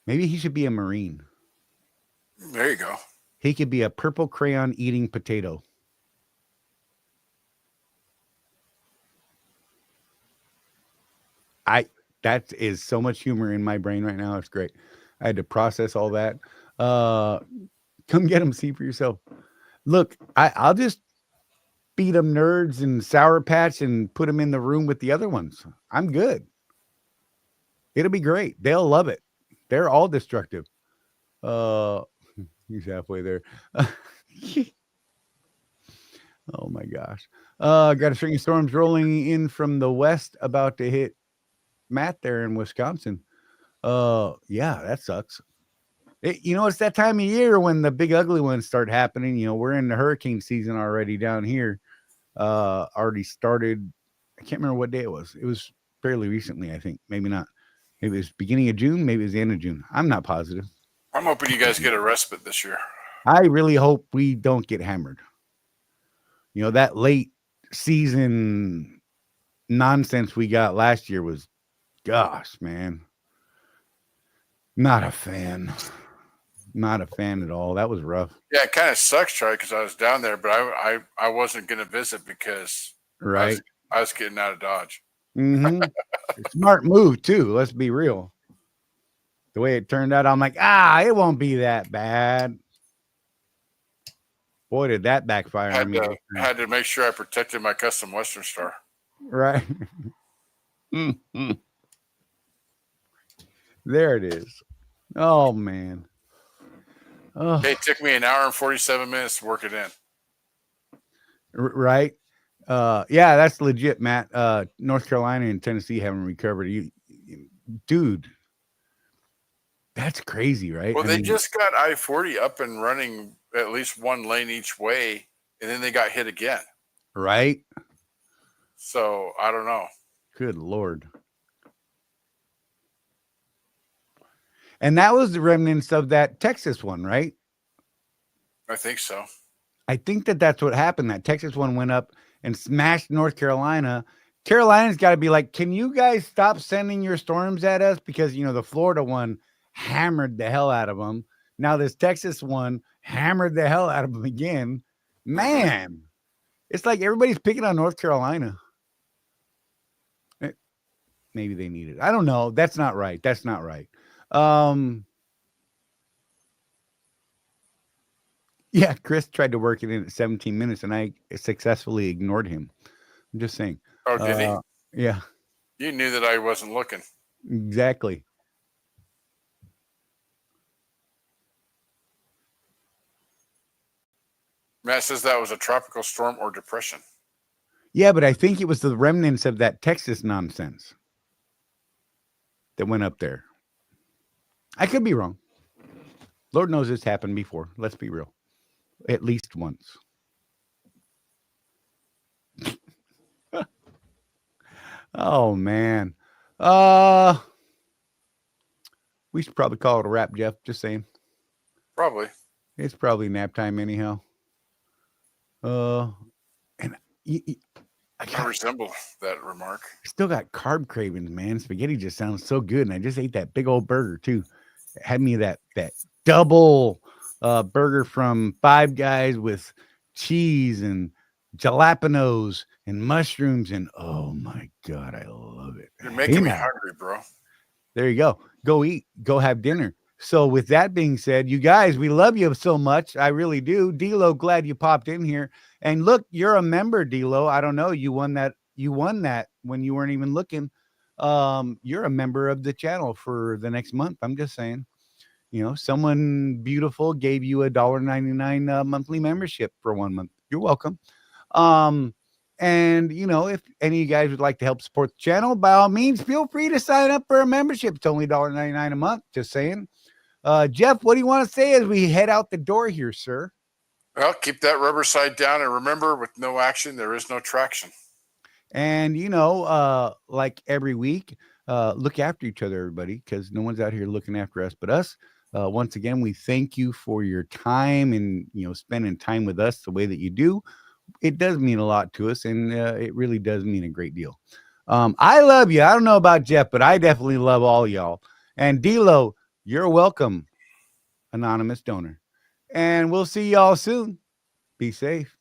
Maybe he should be a Marine. There you go. He could be a purple crayon eating potato. That is so much humor in my brain right now. It's great. I had to process all that. Come get them, see for yourself. Look, I'll just beat them nerds and Sour Patch and put them in the room with the other ones. I'm good. It'll be great. They'll love it. They're all destructive. He's halfway there. Oh my gosh. Got a string of storms rolling in from the west, about to hit Matt there in Wisconsin. Yeah, that sucks. It's that time of year when the big ugly ones start happening. We're in the hurricane season already down here. Already started. I can't remember what day it was. It was fairly recently, I think. Maybe not. Maybe it was beginning of June. Maybe it was the end of June. I'm not positive. I'm hoping you guys get a respite this year. I really hope we don't get hammered. You know, that late season nonsense we got last year was, gosh, man, not a fan. Not a fan at all. That was rough. Yeah, it kind of sucks, Charlie, because I was down there, but I wasn't going to visit because Right. I was getting out of Dodge. Mm-hmm. Smart move too. Let's be real. The way it turned out, I'm like, it won't be that bad. Boy, did that backfire on me. Had to make sure I protected my custom Western Star. Right. Mm-hmm. There it is. Oh man. Oh. It took me an hour and 47 minutes to work it in. Right. Yeah, that's legit, Matt. North Carolina and Tennessee haven't recovered. Dude, that's crazy, right? Well, they just got I-40 up and running at least one lane each way, and then they got hit again. Right. So I don't know. Good Lord. And that was the remnants of that Texas one, right? I think so. I think that's what happened. That Texas one went up and smashed North Carolina. Carolina's got to be like, can you guys stop sending your storms at us? Because, you know, the Florida one hammered the hell out of them. Now this Texas one hammered the hell out of them again. Man, it's like everybody's picking on North Carolina. Maybe they need it. I don't know. That's not right. That's not right. Yeah, Chris tried to work it in at 17 minutes and I successfully ignored him. I'm just saying. Oh, did he? Yeah. You knew that I wasn't looking. Exactly. Matt says that was a tropical storm or depression. Yeah, but I think it was the remnants of that Texas nonsense that went up there. I could be wrong. Lord knows this happened before. Let's be real. At least once. Oh man. We should probably call it a wrap, Jeff. Just saying. Probably. It's probably nap time anyhow. And I resemble that remark. Still got carb cravings, man. Spaghetti just sounds so good, and I just ate that big old burger too. It had me that double burger from Five Guys with cheese and jalapenos and mushrooms, and oh my god, I love it. You're making me hungry, bro. There you go. Go eat. Go have dinner. So with that being said, you guys, we love you so much. I really do. D-Lo, glad you popped in here. And look, you're a member, D-Lo. I don't know. You won that when you weren't even looking. You're a member of the channel for the next month. I'm just saying, you know, someone beautiful gave you $1.99 monthly membership for 1 month. You're welcome. And you know, if any of you guys would like to help support the channel, by all means, feel free to sign up for a membership. It's only $1.99 a month. Just saying. Jeff, what do you want to say as we head out the door here, sir? Well, keep that rubber side down, and remember, with no action, there is no traction. And you know, like every week, look after each other, everybody, because no one's out here looking after us but us. Once again, we thank you for your time and, you know, spending time with us the way that you do. It does mean a lot to us, and it really does mean a great deal. I love you. I don't know about Jeff, but I definitely love all y'all. And D-Lo, you're welcome, anonymous donor. And we'll see y'all soon. Be safe.